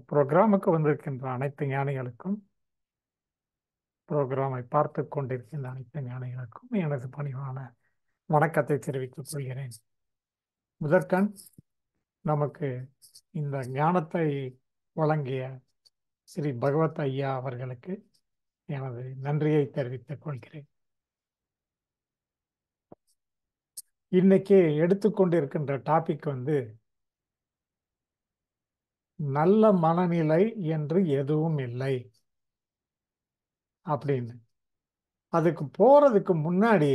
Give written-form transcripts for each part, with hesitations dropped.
புரோகிராமுக்கு வந்திருக்கின்ற அனைத்து ஞானிகளுக்கும், புரோகிராமை பார்த்து கொண்டிருக்கின்ற அனைத்து ஞானிகளுக்கும் எனது பணிவான வணக்கத்தை தெரிவித்துக் கொள்கிறேன். முதற்கண் நமக்கு இந்த ஞானத்தை வழங்கிய ஸ்ரீ பகவத் ஐயா அவர்களுக்கு எனது நன்றியை தெரிவித்துக் கொள்கிறேன். இன்னைக்கு எடுத்துக்கொண்டிருக்கின்ற டாபிக் நல்ல மனநிலை என்று எதுவும் இல்லை அப்படின்னு. அதுக்கு போறதுக்கு முன்னாடி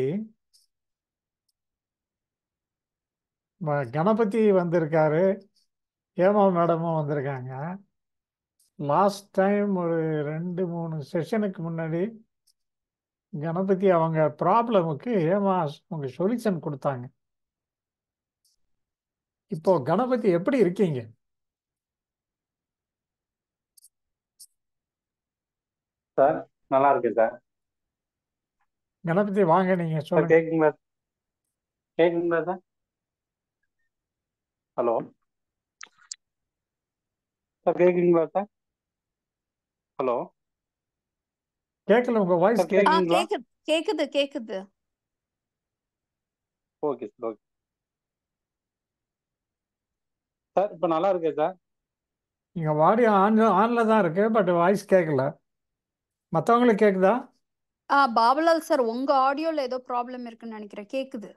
கணபதி வந்திருக்காரு, ஹேமா மேடமும் வந்திருக்காங்க. லாஸ்ட் டைம் ஒரு 2-3 செஷனுக்கு முன்னாடி கணபதி அவங்க ப்ராப்ளமுக்கு ஹேமா அவங்க சொல்யூஷன் கொடுத்தாங்க. இப்போ கணபதி எப்படி இருக்கீங்க? சார் நல்லா இருக்கு சார். கணபதி வாங்க, நீங்க சார் சொல்லுங்க. கேக்குங்களா சார்? ஹலோ சார், கேக்குங்களா சார்? ஹலோ கேட்கல, உங்க வாய்ஸ் சார் கேக்குங்களா? கேக்குது கேக்குது. Okay sir, okay sir. இப்போ நல்லா இருக்கே சார். நீங்க ஆடியோ ஆன்ல தான் இருக்கு, பட் வாய்ஸ் கேட்கல. மற்றவங்களுக்கு கேக்குதா? பாபுலால் சார், உங்க ஆடியோல ஏதோ ப்ராப்ளம் இருக்குன்னு நினைக்கிறேன். கேக்குது.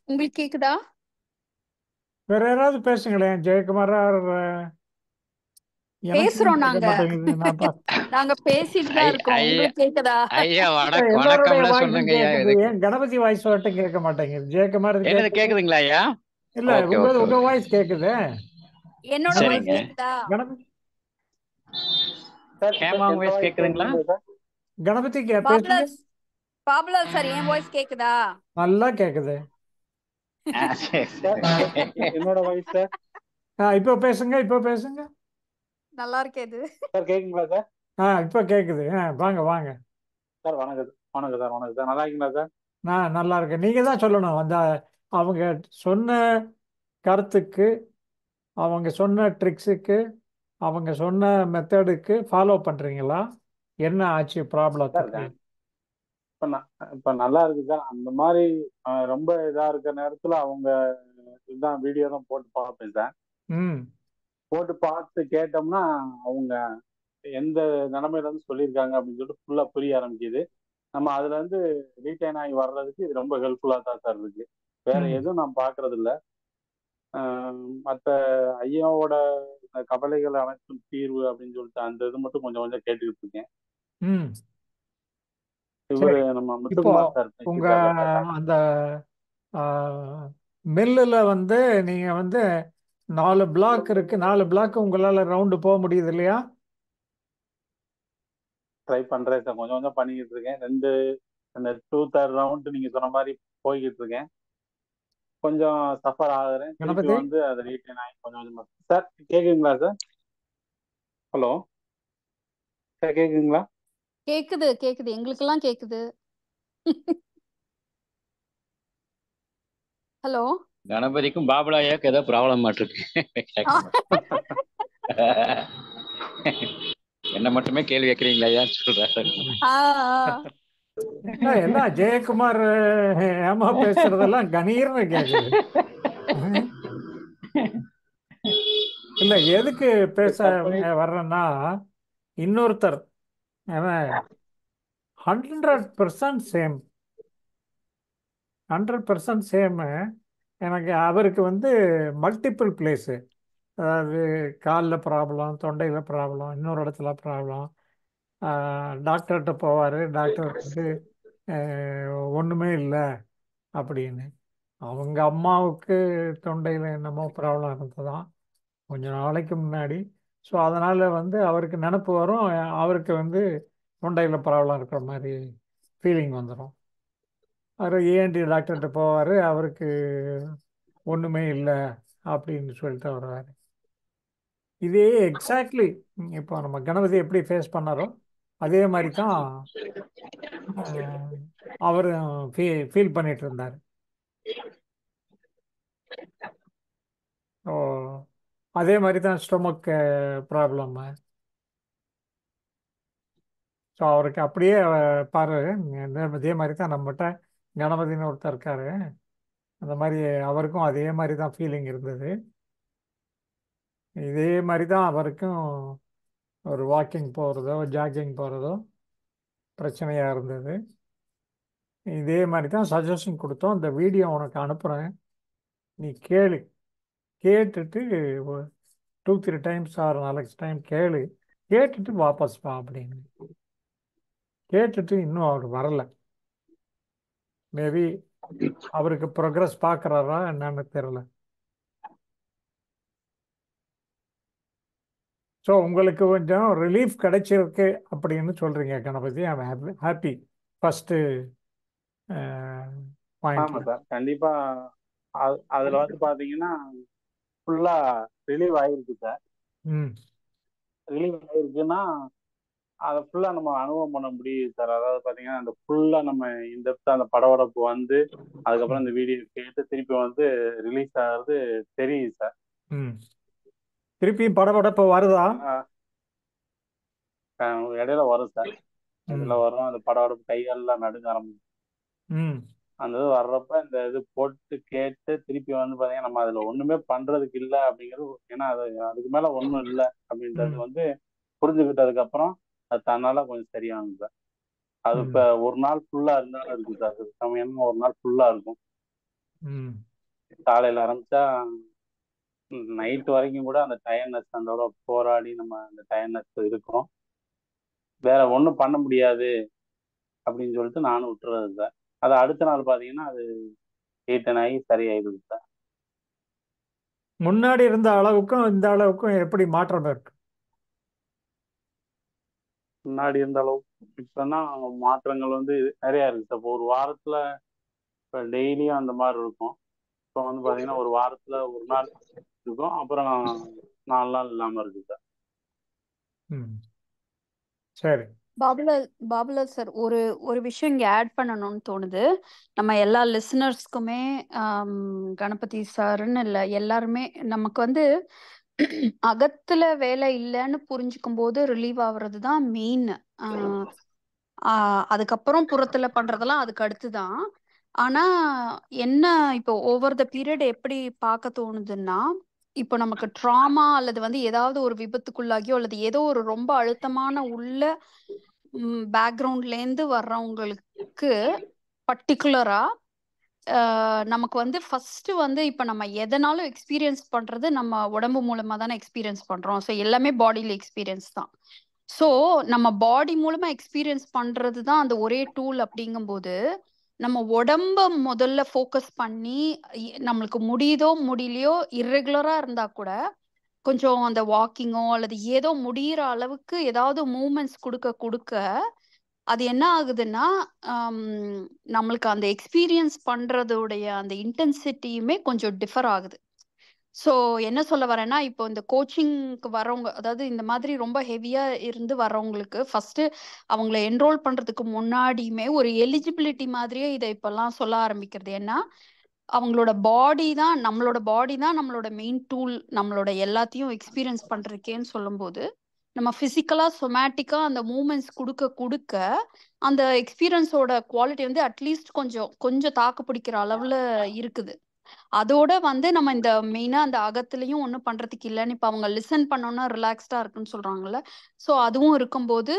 உங்களுக்கு கேக்குதா? வேற யாராவது பேசுங்களேன். ஜெயக்குமாரா பேசுறோம் நாங்க. நாங்க பேசிட்டு தான் இருக்கோம். உங்களுக்கு கேக்குதா? ஐயா எல்லாருடைய வணக்கம்ல வாய்ஸும் சொன்னங்க ஐயா. கேக்குது, ஏன் கணபதி வாய்ஸ் மட்டும் கேட்க மாட்டேங்குது? ஜெயக்குமார் என்னது கேக்குதுங்களா ஐயா? இல்ல, உங்க வாய்ஸ் கேக்குது. என்னோட வாய்ஸ் கேக்குதா? கணபதி ஹேமா வாய்ஸ் கேக்குதுங்களா? கணபதி பாபுலால் சார், என் வாய்ஸ் கேக்குதா? நல்லா கேக்குது. என்னோட வாய்ஸ் சார்? இப்போ பேசுங்க. நல்லா இருக்கேது சார். கேக்குங்களா சார்? இப்போ கேக்குது. வாங்க வாங்க சார். வணக்கம் சார். வணக்கம் சார். நல்லா இருக்கீங்களா சார்? நான் நல்லா இருக்கேன். நீங்க தான் சொல்லணும். அவங்க சொன்ன கருத்துக்கு, அவங்க சொன்ன ட்ரிக்ஸுக்கு, அவங்க சொன்ன மெத்தடுக்கு ஃபாலோ பண்றீங்களா? என்ன ஆச்சு ப்ராப்ளத்துக்கு? இப்ப நல்லா இருக்கு சார். அந்த மாதிரி ரொம்ப இதா இருக்கிற நேரத்துல அவங்க இதுதான் வீடியோ தான் போட்டு பார்ப்பேன் சார். போட்டு பார்த்து கேட்டோம்னா அவங்க எந்த நிலைமையில இருந்து சொல்லியிருக்காங்க அப்படின்னு சொல்லிட்டு ஃபுல்லா புரிய ஆரம்பிக்குது. நம்ம அதுல இருந்து ரீட்டைன் ஆகி வர்றதுக்கு இது ரொம்ப ஹெல்ப்ஃபுல்லா தான் சார் இருக்கு. வேற எதுவும் நான் பாக்குறது இல்லை. மற்ற ஐயாவோட கவலைகள் அனைத்தும் தீர்வு அப்படின்னு சொல்லிட்டு அந்த இது மட்டும் கொஞ்சம் கொஞ்சம் கேட்டுக்கிட்டு இருக்கேன். இவரு நம்ம முத்துக்குமார் சார் உங்க அந்த மில்லுல நீங்க 4 பிளாக் இருக்கு. 4 பிளாக் உங்களால ரவுண்டு போக முடியுது இல்லையா? ட்ரை பண்றேன் சார். கொஞ்சம் கொஞ்சம் பண்ணிக்கிட்டு இருக்கேன். அந்த 2/3 ரவுண்ட் நீங்க சொன்ன மாதிரி போய்கிட்டு இருக்கேன். கொஞ்சம் சஃபர் ஆகுறேன். திருப்பி அதை ரீட்டைன் ஆகி கொஞ்சம் கொஞ்சமா. சார் கேக்குதுங்களா சார்? ஹலோ சார், கேக்குதுங்களா? கேக்குது. எங்களுக்கெல்லாம் கேக்குது. ஹலோ. கணபதிக்கும் பாபுலாயாக்கு ஏதோ ப்ராப்ளம் இருக்கு. என்ன மட்டுமே கேள்வி கேட்கறீங்களா ஐயா சொல்றாரு. என்ன ஜெயக்குமார் ஏமா பேசுறதெல்லாம் கணீர்னு கேக்குது. இல்ல, எதுக்கு பேச வர்றேன்னா, இன்னொருத்தர் 100% சேம் 100% சேம். எனக்கு அவருக்கு மல்டிபிள் பிளேஸு, அதாவது காலில் ப்ராப்ளம், தொண்டையில் ப்ராப்ளம், இன்னொரு இடத்துல ப்ராப்ளம். டாக்டர்கிட்ட போவார். டாக்டர் ஒன்றுமே இல்லை அப்படின்னு. அவங்க அம்மாவுக்கு தொண்டையில் என்னமோ ப்ராப்ளம் இருந்ததுதான் கொஞ்ச நாளைக்கு முன்னாடி. ஸோ அதனால் அவருக்கு நினப்பு வரும், அவருக்கு தொண்டையில் ப்ராப்ளம் இருக்கிற மாதிரி ஃபீலிங் வந்துடும். அவர் ஏஎன்டி டாக்டர்கிட்ட போவார், அவருக்கு ஒன்றுமே இல்லை அப்படின்னு சொல்லிட்டு வருவார். இதே எக்ஸாக்ட்லி இப்போ நம்ம கணபதி எப்படி ஃபேஸ் பண்ணாரோ அதே மாதிரி தான் அவர் ஃபீல் பண்ணிட்டு இருந்தார். ஸோ அதே மாதிரி தான் ஸ்டொமக் ப்ராப்ளம்மு. ஸோ அவருக்கு அப்படியே பாரு, இதே மாதிரி தான் நம்மகிட்ட கணபதினு ஒருத்தர் இருக்காரு, அந்த மாதிரி அவருக்கும் அதே மாதிரி தான் ஃபீலிங் இருந்தது. இதே மாதிரி தான் அவருக்கும் ஒரு வாக்கிங் போகிறதோ ஜாக்கிங் போகிறதோ பிரச்சனையாக இருந்தது. இதே மாதிரி தான் சஜஷன் கொடுத்தோம். இந்த வீடியோ உனக்கு அனுப்புகிறேன், நீ கேளு, கேட்டுட்டு 2-3 டைம்ஸ் ஆர் 4 டைம் கேளு, கேட்டுட்டு வாபஸ் வா அப்படின்னு. கேட்டுட்டு இன்னும் அவர் வரல. மேபி அவருக்கு ப்ரோக்ரஸ் பார்க்குறாரா என்னன்னு தெரியல. ஸோ உங்களுக்கு கொஞ்சம் ரிலீஃப் கிடைச்சிருக்கு அப்படின்னு சொல்கிறீங்க Ganapathi. I am happy first point. ஆமா சார், கண்டிப்பா. அதுல வந்து பாத்தீங்கன்னா ஃபுல்லா ரிலீவ் ஆயிருக்கு சார். ம் ரிலீவ் ஆயிருக்குன்னா அதை ஃபுல்லா நம்ம அனுபவம் பண்ண முடியுது சார். அதாவது பாத்தீங்கன்னா அந்த ஃபுல்லா நம்ம இந்த அந்த படபடப்பு வந்து அதுக்கப்புறம் இந்த வீடியோ கேட்டு திருப்பி வந்து ரிலீஸ் ஆகிறது தெரியுது சார். ம் திருப்பியும் படபடப்பு வருதா? இடையில வரும் சார், இடையில வரும். அந்த படபடப்பு கைகாலெல்லாம் நடுங்க ஆரம்பிக்கும். ம் அந்த இது வர்றப்ப இந்த இது போட்டு கேட்டு திருப்பி வந்து பாத்தீங்கன்னா நம்ம அதுல ஒண்ணுமே பண்றதுக்கு இல்லை அப்படிங்கிறது. ஏன்னா அதுக்கு மேல ஒண்ணும் இல்லை அப்படின்றது வந்து புரிஞ்சுக்கிட்டதுக்கு அப்புறம் அது தன்னால கொஞ்சம் சரியாகும் சார். அது இப்ப ஒரு நாள் ஃபுல்லா இருந்தாலும் இருக்கு சார். சமயமா ஒரு நாள் ஃபுல்லா இருக்கும். காலையில ஆரம்பிச்சா நைட் வரைக்கும் கூட அந்த டயர்னஸ் அதோட போராடி நம்ம அந்த டயர்னஸ் இருக்கும். வேற ஒன்றும் பண்ண முடியாது அப்படின்னு சொல்லிட்டு நானும் விட்டுறது சார். அது அடுத்த நாள் பாத்தீங்கன்னா அது ரீட்டன் ஆகி சரியாயிடுது சார். முன்னாடி இருந்த அளவுக்கும் இந்த அளவுக்கும் எப்படி மாற்றம் இருக்கு? முன்னாடி இருந்த அளவுக்கு இப்பன்னா மாற்றங்கள் வந்து நிறைய இருக்கு சார். இப்போ ஒரு வாரத்துல இப்போ டெய்லியும் அந்த மாதிரி இருக்கும். இப்போ வந்து பாத்தீங்கன்னா ஒரு வாரத்துல ஒரு நாள் இருக்கும், அப்புறம் 4 நாள் இல்லாம இருக்கு சார். சரி பாபுலால் சார், ஒரு விஷயம் இங்க ஆட் பண்ணணும்னு தோணுது. நம்ம எல்லா லிசனர்ஸ்க்குமே கணபதி சாருன்னு இல்லை, எல்லாருமே நமக்கு வந்து அகத்துல வேலை இல்லைன்னு புரிஞ்சுக்கும் போது ரிலீவ் ஆகுறது தான் மெயின். அதுக்கப்புறம் புறத்துல பண்றதெல்லாம் அதுக்கு அடுத்துதான். ஆனா என்ன, இப்போ ஓவர் த பீரியட் எப்படி பார்க்க தோணுதுன்னா, இப்போ நமக்கு ட்ராமா அல்லது வந்து ஏதாவது ஒரு விபத்துக்குள்ளாகியோ அல்லது ஏதோ ஒரு ரொம்ப அழுத்தமான உள்ள பேக்ரவுண்ட்லேருந்து வர்றவங்களுக்கு பர்டிகுலரா நமக்கு வந்து ஃபர்ஸ்ட் வந்து இப்போ நம்ம எதனாலும் எக்ஸ்பீரியன்ஸ் பண்றது நம்ம உடம்பு மூலமா தானே எக்ஸ்பீரியன்ஸ் பண்றோம். ஸோ எல்லாமே பாடியில எக்ஸ்பீரியன்ஸ் தான். ஸோ நம்ம பாடி மூலமா எக்ஸ்பீரியன்ஸ் பண்றது தான் அந்த ஒரே டூல். அப்படிங்கும்போது நம்ம உடம்ப முதல்ல ஃபோக்கஸ் பண்ணி நம்மளுக்கு முடியுதோ முடியலையோ இர்ரெகுலரா இருந்தா கூட கொஞ்சம் அந்த வாக்கிங்கோ அல்லது ஏதோ முடியிற அளவுக்கு ஏதாவது மூமெண்ட்ஸ் கொடுக்க கொடுக்க அது என்ன ஆகுதுன்னா நம்மளுக்கு அந்த எக்ஸ்பீரியன்ஸ் பண்றதுடைய அந்த இன்டென்சிட்டியுமே கொஞ்சம் டிஃபர் ஆகுது. ஸோ என்ன சொல்ல வரேன்னா, இப்போ இந்த கோச்சிங்க்கு வரவங்க, அதாவது இந்த மாதிரி ரொம்ப ஹெவியா இருந்து வர்றவங்களுக்கு ஃபர்ஸ்ட் அவங்கள என்ரோல் பண்றதுக்கு முன்னாடியுமே ஒரு எலிஜிபிலிட்டி மாதிரியே இதை இப்பெல்லாம் சொல்ல ஆரம்பிக்கிறது. ஏன்னா அவங்களோட பாடி தான் நம்மளோட மெயின் டூல், நம்மளோட எல்லாத்தையும் எக்ஸ்பீரியன்ஸ் பண்றதுக்கேன்னு சொல்லும்போது நம்ம பிசிக்கலா சொமேட்டிக்கா அந்த மூமெண்ட்ஸ் கொடுக்க அந்த எக்ஸ்பீரியன்ஸோட குவாலிட்டி வந்து அட்லீஸ்ட் கொஞ்சம் தாக்கு பிடிக்கிற அளவுல இருக்குது. அதோட வந்து நம்ம இந்த மெயினா அந்த அகத்துலயும் ஒன்றும் பண்றதுக்கு இல்லைன்னு இப்போ அவங்க லிசன் பண்ணோம்னா ரிலாக்ஸ்டா இருக்குன்னு சொல்றாங்கல்ல. ஸோ அதுவும் இருக்கும்போது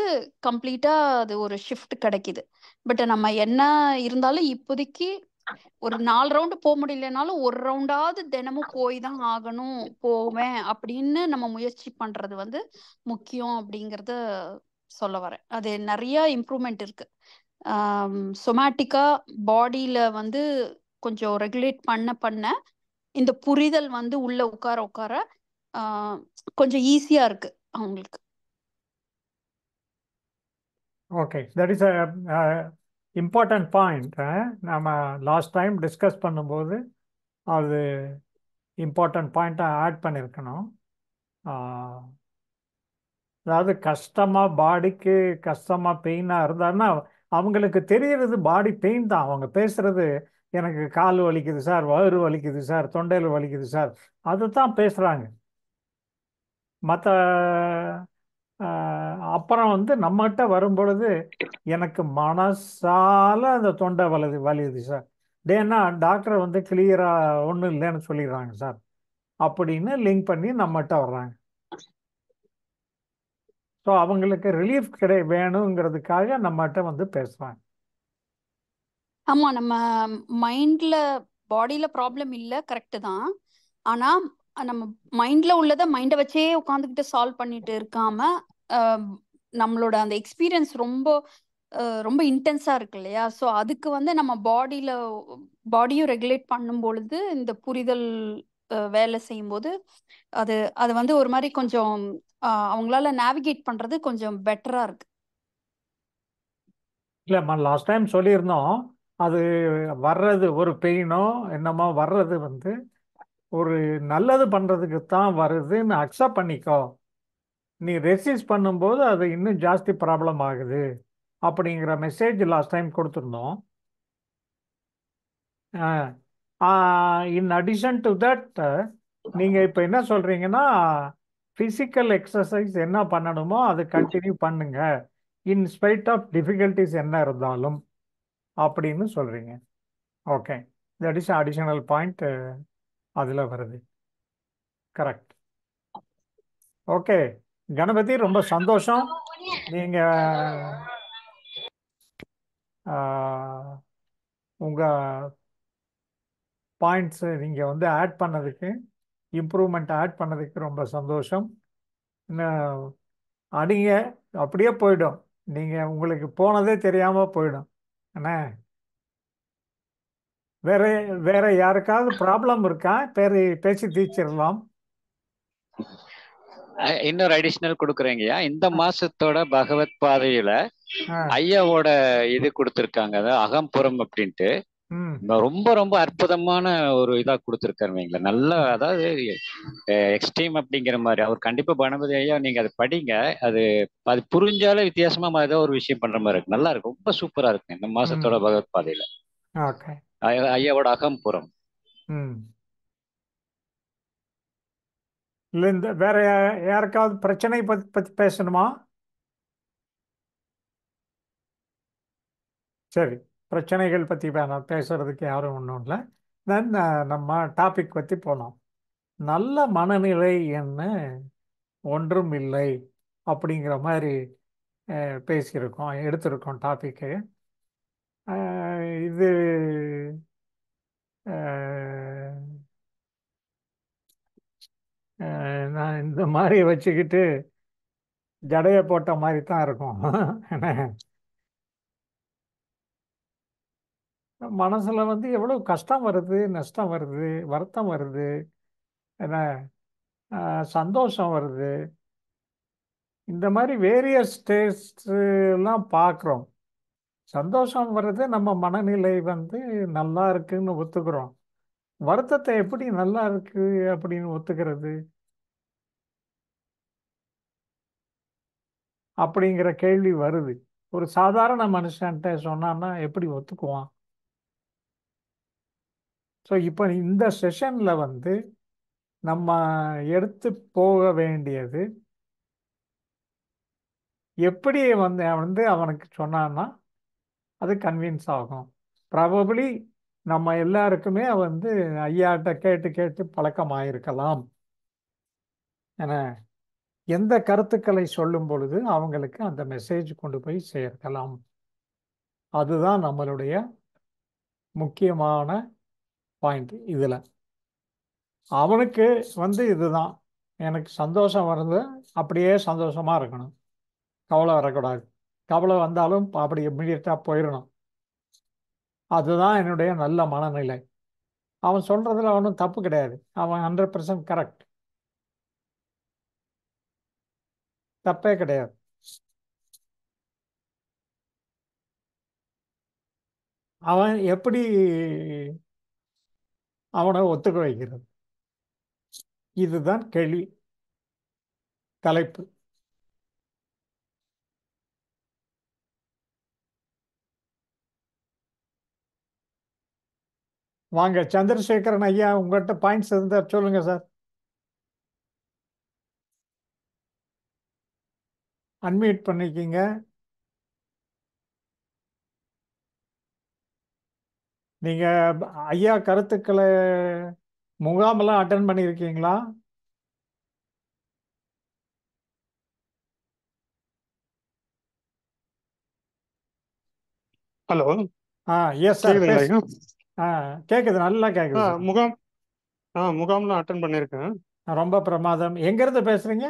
கம்ப்ளீட்டா அது ஒரு ஷிஃப்ட் கிடைக்குது. பட் நம்ம என்ன இருந்தாலும் இப்போதைக்கு ஒரு 4 ரவுண்டு போக முடியலனாலும் ஒரு ரவுண்டாவது தினமும் போய் தான் ஆகணும், போவேன் அப்படின்னு நம்ம முயற்சி பண்றது வந்து முக்கியம் அப்படிங்கறத சொல்ல வரேன். அது நிறைய இம்ப்ரூவ்மெண்ட் இருக்கு. சொமேட்டிக்கா பாடியில வந்து கொஞ்சம் ரெகுலேட் பண்ண இந்த புரிதல் வந்து உள்ள உட்கார கொஞ்சம் ஈஸியா இருக்கு அவங்களுக்கு. Okay, that is important point நம்ம லாஸ்ட் டைம் டிஸ்கஸ் பண்ணும்போது அது இம்பார்ட்டன்ட் பாயிண்ட்டை ஆட் பண்ணியிருக்கணும். அதாவது கஷ்டமாக பாடிக்கு கஷ்டமாக பெயினாக இருந்தாருன்னா அவங்களுக்கு தெரியறது பாடி பெயின் தான். அவங்க பேசுறது எனக்கு கால் வலிக்குது சார், வயிறு வலிக்குது சார், தொண்டையில் வலிக்குது சார், அது தான் பேசுகிறாங்க. மற்ற அப்புறம் வந்து நம்மகிட்ட வரும்பொழுது எனக்கு மனசால அந்த தொண்டை வலியுது சார், டேன்னா டாக்டர் வந்து கிளியராக ஒன்றும் இல்லைன்னு சொல்லிடுறாங்க சார் அப்படின்னு லிங்க் பண்ணி நம்மகிட்ட வர்றாங்க. ஸோ அவங்களுக்கு ரிலீஃப் வேணுங்கிறதுக்காக நம்மகிட்ட வந்து பேசுகிறாங்க. ஆமா, நம்ம மைண்ட்ல பாடியில ப்ராப்ளம் இல்ல, கரெக்ட் தான். ஆனா நம்ம மைண்ட்ல உள்ளதை மைண்டை வச்சே உட்காந்துக்கிட்டு சால்வ் பண்ணிட்டு இருக்காம நம்மளோட அந்த எக்ஸ்பீரியன்ஸ் ரொம்ப இன்டென்ஸா இருக்கு இல்லையா? ஸோ அதுக்கு வந்து நம்ம பாடியும் ரெகுலேட் பண்ணும் பொழுது இந்த புரிதல் வேலை செய்யும்போது அது அது வந்து ஒரு மாதிரி கொஞ்சம் அவங்களால நேவிகேட் பண்றது கொஞ்சம் பெட்டரா இருக்கு. இல்லைம்மா, லாஸ்ட் டைம் சொல்லியிருந்தோம், அது வர்றது ஒரு பெயினோ என்னமோ வர்றது வந்து ஒரு நல்லது பண்ணுறதுக்கு தான் வருதுன்னு அக்செப்ட் பண்ணிக்கோ. நீ ரெசிஸ்ட் பண்ணும்போது அது இன்னும் ஜாஸ்தி ப்ராப்ளம் ஆகுது அப்படிங்கிற மெசேஜ் லாஸ்ட் டைம் கொடுத்துருந்தோம். இன் அடிஷன் டு தட் நீங்கள் இப்போ என்ன சொல்கிறீங்கன்னா, ஃபிசிக்கல் எக்ஸசைஸ் என்ன பண்ணணுமோ அது கண்டினியூ பண்ணுங்க இன் ஸ்பைட் ஆஃப் டிஃபிகல்ட்டிஸ் என்ன இருந்தாலும் அப்படின்னு சொல்கிறீங்க. Okay, that is additional point அதில் வருது. கரெக்ட். ஓகே கணபதி, ரொம்ப சந்தோஷம். நீங்கள் உங்கள் பாயிண்ட்ஸு நீங்கள் வந்து ஆட் பண்ணதுக்கு, இம்ப்ரூவ்மெண்ட் ஆட் பண்ணதுக்கு ரொம்ப சந்தோஷம். இன்னும் அடிங்க, அப்படியே போயிடும். நீங்கள் உங்களுக்கு போனதே தெரியாமல் போயிடும். என்ன வேற வேற யாருக்காவது ப்ராப்ளம் இருக்கா? பேசி தீர்ச்சிடலாம். இன்னொரு அடிஷனல் கொடுக்குறேங்கய்யா. இந்த மாசத்தோட பகவத் பாதையில ஐயாவோட இது கொடுத்துருக்காங்க, அதாவது அகம்புறம் அப்படின்ட்டு. ரொம்ப ரொம்ப அற்புதமான ஒரு இதா கொடுத்துருக்காருங்களா, நல்ல, அதாவது எக்ஸ்ட்ரீம் அப்படிங்கிற மாதிரி. அவர் கண்டிப்பா கணபதி ஐயா நீங்க அதை படிங்க. அது அது புரிஞ்சாலே வித்தியாசமா ஏதோ ஒரு விஷயம் பண்ற மாதிரி இருக்கு. நல்லா இருக்கு, ரொம்ப சூப்பரா இருக்கு இந்த மாசத்தோட பகவத் பாதையில ஐயாவோட அகம்புறம். இல்லை, இந்த வேற யாருக்காவது பிரச்சனை பற்றி பேசணுமா? சரி, பிரச்சனைகள் பற்றி வேணாம், பேசுறதுக்கு யாரும் ஒன்றும் இல்லை. தென் நம்ம டாபிக் பற்றி போனோம். நல்ல மனநிலை என்ன ஒன்றும் இல்லை அப்படிங்கிற மாதிரி பேசியிருக்கோம், எடுத்திருக்கோம் டாபிக்கு. இது நான் இந்த மாதிரி வச்சுக்கிட்டு ஜடையை போட்ட மாதிரி தான் இருக்கும். மனசில் வந்து எவ்வளோ கஷ்டம் வருது, நஷ்டம் வருது, வருத்தம் வருது, என்ன சந்தோஷம் வருது, இந்த மாதிரி வேரியஸ் எல்லாம் பார்க்குறோம். சந்தோஷம் வர்றது நம்ம மனநிலை வந்து நல்லா இருக்குன்னு ஒத்துக்கிறோம். வருத்தத்தை எப்படி நல்லா இருக்கு அப்படின்னு ஒத்துக்கிறது அப்படிங்கிற கேள்வி வருது. ஒரு சாதாரண மனுஷன்ட்ட சொன்னான்னா எப்படி ஒத்துக்குவான்? ஸோ இப்போ இந்த செஷனில் வந்து நம்ம எடுத்து போக வேண்டியது, எப்படி வந்து அவனுக்கு சொன்னான்னா அது கன்வின்ஸ் ஆகும். ப்ராபபிளி நம்ம எல்லாருக்குமே வந்து ஐயாட்ட கேட்டு கேட்டு பழக்கமாயிருக்கலாம். ஏன்னா எந்த கருத்துக்களை சொல்லும் பொழுது அவங்களுக்கு அந்த மெசேஜ் கொண்டு போய் சேர்க்கலாம். அதுதான் நம்மளுடைய முக்கியமான பாயிண்ட். இதில் அவனுக்கு வந்து இதுதான், எனக்கு சந்தோஷம் வருது, அப்படியே சந்தோஷமாக இருக்கணும், கவலை வரக்கூடாது. கவலை வந்தாலும் அப்படி இம்மிடியட்டாக போயிடணும். அதுதான் என்னுடைய நல்ல மனநிலை. அவன் சொல்கிறதுல ஒன்றும் தப்பு கிடையாது. அவன் 100% கரெக்ட், தப்பே கிடையாது. அவன் எப்படி அவனை ஒத்துக்க வைக்கிறது? இதுதான் கேள்வி, தலைப்பு. வாங்க சந்திரசேகரன் ஐயா, உங்கள்கிட்ட பாயிண்ட்ஸ் இருந்தா சொல்லுங்க சார். அன்மியூட் பண்ணிக்கிங்க. நீங்க ஐயா கருத்துக்களை முகாமெல்லாம் அட்டன் பண்ணியிருக்கீங்களா? ஹலோ. எஸ் சார், கேக்குதுங்களா ஐயா? கேட்குது, நல்லா கேட்குது சார். முகாம் முகாம்லாம் அட்டன் பண்ணியிருக்கேன். ரொம்ப பிரமாதம். எங்கேருந்து பேசுறீங்க?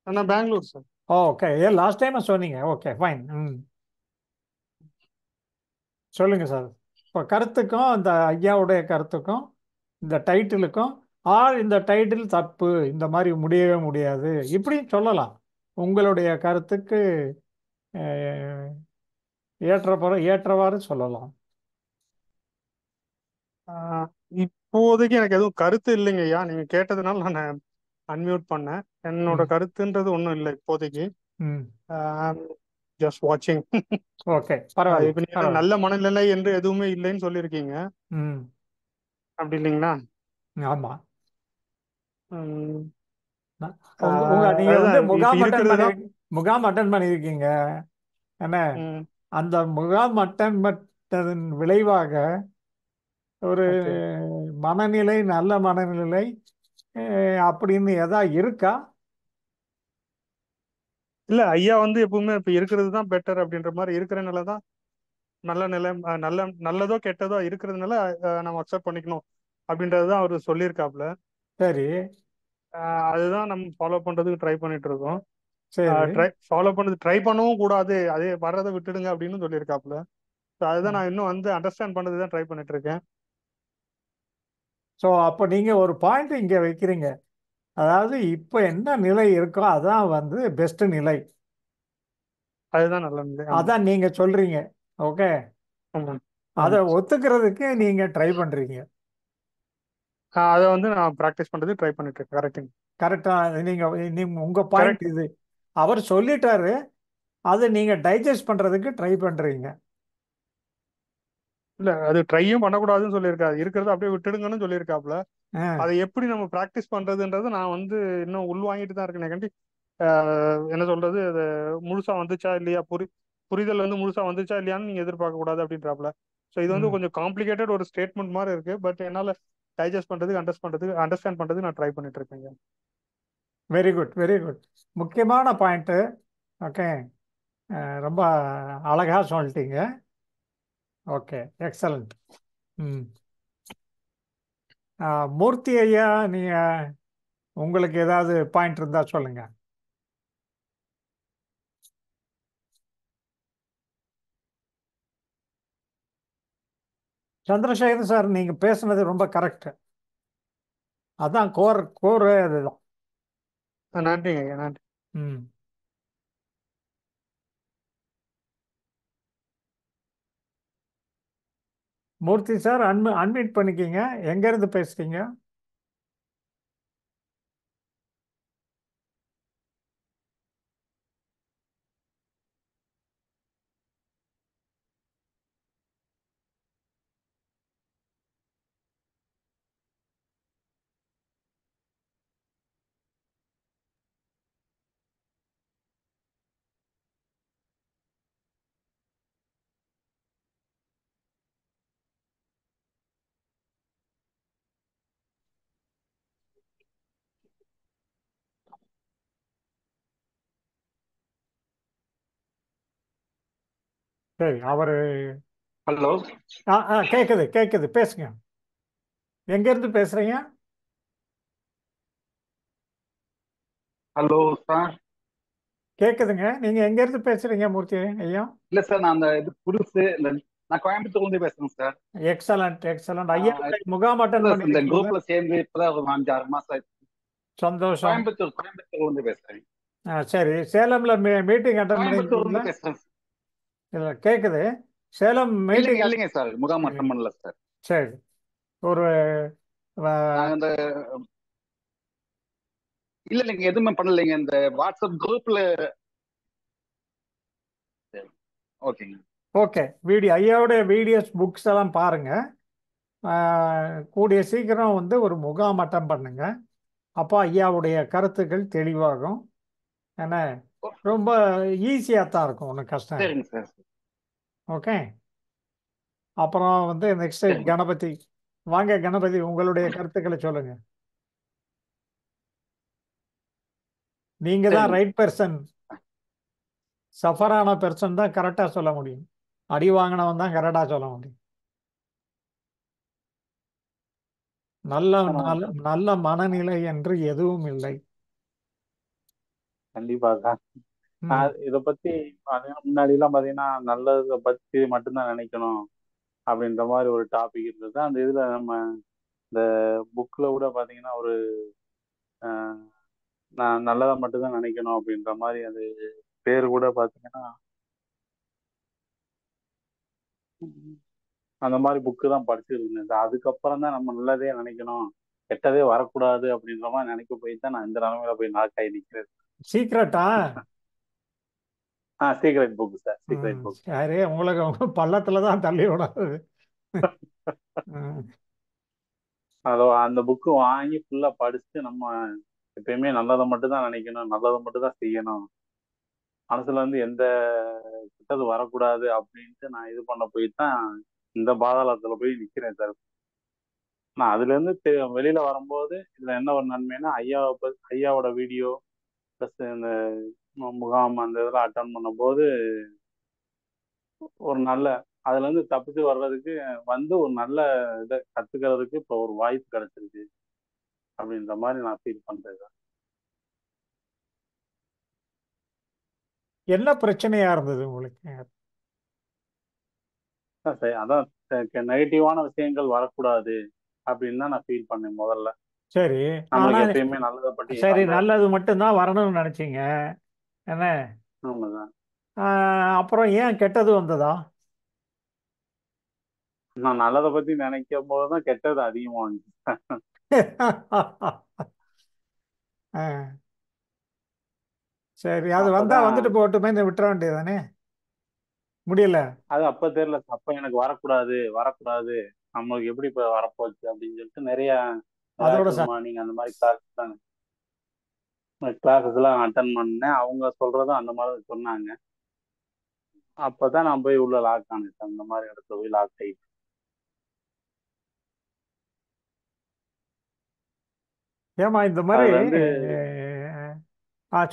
நான் Bangalore sir. Okay, last time சொன்னீங்க. Okay fine. சொல்லுங்க சார். இப்போ கருத்துக்கும் இந்த ஐயாவுடைய கருத்துக்கும் இந்த டைட்டிலுக்கும் இந்த டைட்டில் தப்பு, இந்த மாதிரி முடியவே முடியாது, இப்படி சொல்லலாம். உங்களுடைய கருத்துக்கு ஏற்றவாறு சொல்லலாம். இப்போதைக்கு எனக்கு எதுவும் கருத்து இல்லைங்க ஐயா. நீங்க கேட்டதுனால நான் அன்மியூட் பண்ணேன். என்னோட கருத்துன்றது ஒன்றும் இல்லை இப்போதைக்கு. ஜஸ்ட் வாட்சிங். ஓகே, பரவாயில்ல. இப்போ நீங்க நல்ல மனநிலை என்று எதுவுமே இல்லைன்னு சொல்லியிருக்கீங்க, அப்படி இல்லைங்களா? ஆமா. நீங்க வந்து முகாம் அட்டன் பண்ணியிருக்கீங்க என்ன? அந்த முகாம் அட்டன் பண்ணதன் விளைவாக ஒரு மனநிலை, நல்ல மனநிலை அப்படின்னு எதா இருக்கா? இல்ல ஐயா வந்து எப்பவுமே இப்ப இருக்கிறது தான் பெட்டர் அப்படின்ற மாதிரி இருக்கிறனால தான் நல்ல நிலை, நல்லதோ கெட்டதோ இருக்கிறதுனால நம்ம அக்செப்ட் பண்ணிக்கணும் அப்படின்றதுதான் அவர் சொல்லியிருக்காப்ல. சரி, அதுதான் நம்ம ஃபாலோ பண்றதுக்கு ட்ரை பண்ணிட்டு இருக்கோம். சரி, ஃபாலோ பண்ணது ட்ரை பண்ணவும் கூடாது, அதே வர்றதை விட்டுடுங்க அப்படின்னு சொல்லியிருக்காப்ல. அதுதான் நான் இன்னும் வந்து அண்டர்ஸ்டாண்ட் பண்ணது தான் ட்ரை பண்ணிட்டு இருக்கேன். ஸோ அப்போ நீங்க ஒரு பாயிண்ட் இங்க வைக்கிறீங்க, அதாவது இப்போ என்ன நிலை இருக்கோ அதான் வந்து பெஸ்ட் நிலை, அதுதான் நல்ல நிலை, அதான் நீங்க சொல்றீங்க. ஓகே, அதை ஒத்துக்கிறதுக்கு நீங்க ட்ரை பண்றீங்க. அதை வந்து நான் ப்ராக்டிஸ் பண்றது ட்ரை பண்ணிட்டு இருக்கேன். கரெக்டுங்க. கரெக்டா? நீங்க உங்க பாயிண்ட் இது, அவர் சொல்லிட்டாரு, அதை நீங்க டைஜஸ்ட் பண்றதுக்கு ட்ரை பண்றீங்க. இல்ல அது ட்ரையும் பண்ணக்கூடாதுன்னு சொல்லியிருக்காரு, இருக்கிறத அப்படியே விட்டுடுங்கன்னு சொல்லியிருக்காப்ல. அதை எப்படி நம்ம ப்ராக்டிஸ் பண்றதுன்றது நான் வந்து இன்னும் உள்வாங்கிட்டு தான் இருக்கேன். என்ன சொல்றது, அது முழுசா வந்துச்சா இல்லையா, புரிதல் வந்து முழுசா வந்துச்சா இல்லையான்னு நீங்க எதிர்பார்க்க கூடாது அப்படின்றாப்ல. ஸோ இது வந்து கொஞ்சம் காம்ப்ளிகேட்டட் ஒரு ஸ்டேட்மெண்ட் மாதிரி இருக்கு. பட் என்னால டைஜஸ்ட் பண்றதுக்கு, அண்டர்ஸ்டாண்ட் பண்றதுக்கு நான் ட்ரை பண்ணிட்டு இருக்கேங்க. Very good, very good. முக்கியமான பாயிண்ட்டு. ஓகே, ரொம்ப அழகா சொல்லிட்டீங்க. Okay, excellent. மூர்த்தி ஐயா, நீங்க உங்களுக்கு ஏதாவது பாயிண்ட் இருந்தா சொல்லுங்க. சந்திரசேகர் சார், நீங்க பேசுனது ரொம்ப கரெக்ட். அதான் கோர் அதுதான். நன்றிங்க ஐயா, நன்றி. மூர்த்தி சார், அன்மியூட் பண்ணிக்கிங்க. எங்க இருந்து பேசுறீங்க? சரி, அவரு ஹலோ. கேக்குது, கேக்குது, பேசுங்க. எங்க இருந்து பேசுறீங்க? ஹலோ சார், கேக்குதுங்க. நீங்க எங்க இருந்து பேசுறீங்க மூர்த்தி ஐயா? இல்ல சார், நான் அந்த இது புதுசு நான் கோயம்புத்தூர்ல இருந்து பேசுறேன் சார். Excellent, excellent. ஐயா முகாம் அட்டன் இந்த பண்ணிருக்கீங்க? குரூப்ல சேர்ந்து இப்பதான் ஒரு 5-6 மாசம் ஆயிடுச்சு. சந்தோஷம். கோயம்புத்தூர்ல இருந்து பேசுறேன். சரி, சேலம்ல மீட்டிங் அட்டன் கோயம்புத்தூர்ல பண்ணிருக்கீங்களா? இருந்து பேசுறேன். இல்ல, கேக்குது. சேலம் இல்லைங்க மீட்டிங் இல்லைங்க சார், முகாம் அட்டன் பண்ணல சார். சரி. ஒரு நாங்க இந்த இல்ல இல்லைங்க எதுவுமே பண்ணலைங்க. இந்த வாட்ஸ்அப் குரூப்ல. ஓகேங்க. ஓகே. ஐயாவுடைய வீடியோஸ் புக்ஸ் எல்லாம் பாருங்க. கூடிய சீக்கிரம் வந்து ஒரு முகாம் அட்டன் பண்ணுங்க. அப்போ ஐயாவுடைய கருத்துக்கள் தெளிவாகும். ஏன்னா ரொம்ப ஈஸியாக தான் இருக்கும், ஒன்றும் கஷ்டம் இல்லை. சரிங்க சார். ஓகே. அப்புறம் வந்து நெக்ஸ்ட் சரிங்க. கணபதி. வாங்க கணபதி, உங்களுடைய கருத்துக்களை சொல்லுங்க. நீங்க தான் சரிங்க. Right person. சஃபரான பர்சன் தான் கரெக்டாக சொல்ல முடியும். அடி வாங்கினவன் தான் கரெக்டாக சொல்ல முடியும். நல்ல நல்ல நல்ல மனநிலை என்று எதுவும் இல்லை. கண்டிப்பா சார். ம். இதை பத்தி முன்னாடி எல்லாம் பாத்தீங்கன்னா நல்லதை பத்தி மட்டும்தான் நினைக்கணும் அப்படின்ற மாதிரி ஒரு டாபிக் இருந்தது. அந்த இதுல நம்ம இந்த புக்ல கூட பாத்தீங்கன்னா ஒரு நான் நல்லதை மட்டும்தான் நினைக்கணும் அப்படின்ற மாதிரி அது பேர் கூட பாத்தீங்கன்னா அந்த மாதிரி புக்கு தான் படிச்சிருந்தேன். அதுக்கப்புறம் தான் நம்ம நல்லதே நினைக்கணும், கெட்டதே வரக்கூடாது அப்படின்ற மாதிரி நினைக்க போய் தான் நான் இந்த நிலைமையில போய் நாக்காய் நிற்கிறேன். சீக்ரெட்டா? Secret book sir, secret book. சரி, உங்களுக்கு பள்ளத்துல தான் தள்ளி விடாது. அதோ அந்த புக்கு வாங்கி ஃபுல்லா படிச்சுட்டு நம்ம எப்பயுமே நல்லதை மட்டும் தான் நினைக்கணும், நல்லதை மட்டும் தான் செய்யணும், மனசுல வந்து எந்த கெட்டது வரக்கூடாது அப்படின்ட்டு நான் இது பண்ண போய் தான் இந்த பாதாளத்துல போய் நிக்கிறேன் சார். நான் அதுல இருந்து வெளியில வரும்போது இதுல என்ன ஒரு நன்மைன்னா ஐயாவோட வீடியோ ப்ளஸ் இந்த முகாம் அந்த இதெல்லாம் அட்டன் பண்ணும்போது ஒரு நல்ல அதுல இருந்து தப்பிச்சு வர்றதுக்கு வந்து ஒரு நல்ல இதை கத்துக்கிறதுக்கு இப்போ ஒரு வாய்ப்பு கிடைச்சிருக்கு அப்படின்ற மாதிரி நான் ஃபீல் பண்றேன் சார். என்ன பிரச்சனையா இருந்தது உங்களுக்கு? சரி, அதான் நெகட்டிவான விஷயங்கள் வரக்கூடாது அப்படின்னு தான் நான் ஃபீல் பண்ணேன் முதல்ல. சரி. நம்மளுக்கு எப்பயுமே நல்லதை பற்றி சரி, நல்லது மட்டும்தான் வரணும்னு நினைச்சீங்க என்ன? ஆமாதான். அப்புறம் ஏன் கெட்டது வந்ததா? நான் நல்லதை பத்தி நினைக்கும் போதுதான் கெட்டது அதிகமா வந்துச்சு. சரி, அது வந்தா வந்துட்டு போகட்டுமே, விட்டுற வேண்டியதானே? முடியல. அது அப்ப தெரியல, அப்ப எனக்கு வரக்கூடாது வரக்கூடாது, நம்மளுக்கு எப்படி இப்ப வரப்போச்சு அப்படின்னு சொல்லிட்டு நிறைய அதோட மார்னிங் அந்த மாதிரி கிளாஸஸ் எல்லாம் அட்டன் பண்ணேன். அவங்க சொல்றதும் அந்த மாதிரி சொன்னாங்க. அப்பதான் நான் போய் உள்ள லாக் ஆனேன், அந்த மாதிரி இடத்துல போய் லாக் ஆயிட்டு. ஏமா இந்த மாதிரி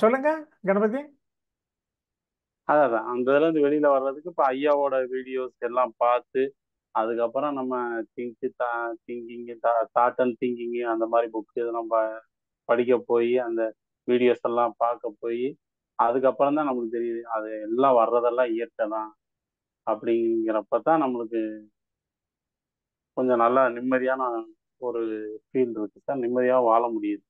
சொல்லுங்க கணபதி. அதான் அந்த இதுல இருந்து வெளியில வர்றதுக்கு இப்ப ஐயாவோட வீடியோஸ் எல்லாம் பார்த்து அதுக்கப்புறம் நம்ம திங்கிங் தாட் அண்ட் திங்கிங் அந்த மாதிரி புக்ஸ் இதெல்லாம் படிக்க போய் அந்த வீடியோஸ் எல்லாம் பார்க்க போய் அதுக்கப்புறம் தான் நம்மளுக்கு தெரியுது அது எல்லாம் வர்றதெல்லாம் இயற்கை தான் அப்படிங்கிறப்பதான் நம்மளுக்கு கொஞ்சம் நல்லா நிம்மதியான ஒரு ஃபீல் இருக்கு சார், நிம்மதியாக வாழ முடியுது.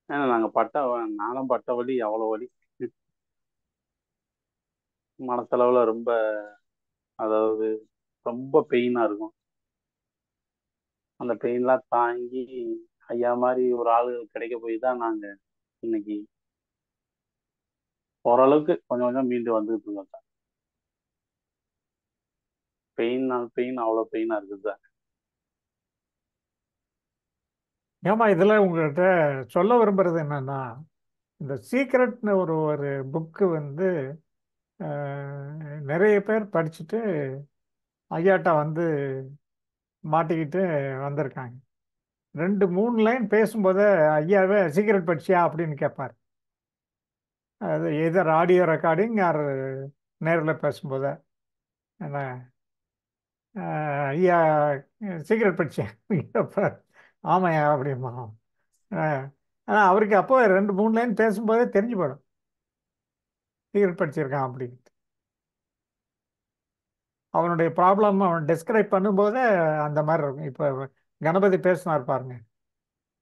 ஏன்னா நானும் பட்ட வலி அவ்வளோ வலி மனசளவுல ரொம்ப, அதாவது ரொம்ப பெயினா இருக்கும். அந்த பெயின்லாம் தாங்கி ஐயா மாதிரி ஒரு ஆளுகள் கிடைக்க போய் தான் நாங்க இன்னைக்கு ஓரளவுக்கு கொஞ்சம் கொஞ்சம் மீண்டு வந்துட்டு இருக்கோம் சார். பெயின் அவ்வளோ பெயினா இருக்குது சார். ஏமா இதுல உங்கள்கிட்ட சொல்ல விரும்புறது என்னன்னா, இந்த சீக்ரெட்னு ஒரு ஒரு புக்கு வந்து நிறைய பேர் படிச்சுட்டு ஐயாட்டா வந்து மாட்டிக்கிட்டு வந்திருக்காங்க. 2-3 லைன் பேசும்போது ஐயாவே சீக்ரெட் படிச்சியா அப்படின்னு கேட்பார். அது எதர் ஆடியோ ரெக்கார்டிங் யார் நேரில் பேசும்போது என்ன ஐயா சீக்ரெட் படிச்சேன் கேட்பார். ஆமாய்யா அப்படிமா. ஆனால் அவருக்கு அப்போ 2-3 லைன் பேசும்போதே தெரிஞ்சு போயிடும் சீக்ரெட் படிச்சிருக்கான் அப்படின்ட்டு. அவனுடைய ப்ராப்ளம் அவன் டெஸ்கிரைப் பண்ணும்போதே அந்த மாதிரி இருக்கும். இப்போ கணபதி பேசினார் பாருங்க,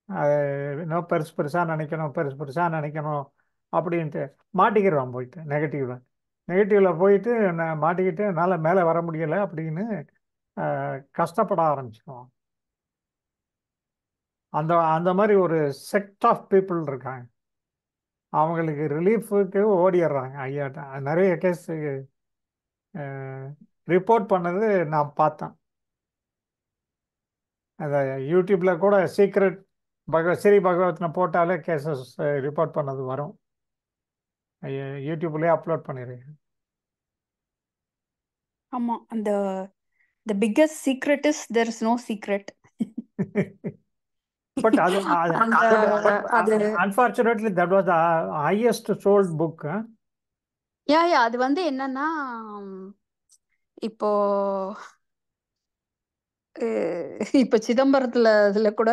அது இன்னும் பெருசாக நினைக்கணும் அப்படின்ட்டு மாட்டிக்கிடுவான் போயிட்டு நெகட்டிவ்ல. நெகட்டிவில் போயிட்டு நான் மாட்டிக்கிட்டு என்னால் மேலே வர முடியலை அப்படின்னு கஷ்டப்பட ஆரம்பிச்சிடுவோம். அந்த அந்த மாதிரி ஒரு செக்ட் ஆஃப் பீப்புள் இருக்காங்க. அவங்களுக்கு ரிலீஃபுக்கு ஓடிடுறாங்க ஐயாட்ட. நிறைய கேஸ் ரிப்போர்ட் பண்ணது நான் பார்த்தேன். அதை யூடியூப்பில் கூட சீக்ரெட் ஸ்ரீ பகவத்னு போட்டாலே கேசஸ் ரிப்போர்ட் பண்ணது வரும். யூடியூப்லேயே அப்லோட் பண்ணிடுறேன். ஆமா, அந்த the biggest secret is there is no secret. But அது அது unfortunately that was the highest sold book. Yeah அது வந்து என்னன்னா, இப்போ இப்போ சிதம்பரத்துல இதுல கூட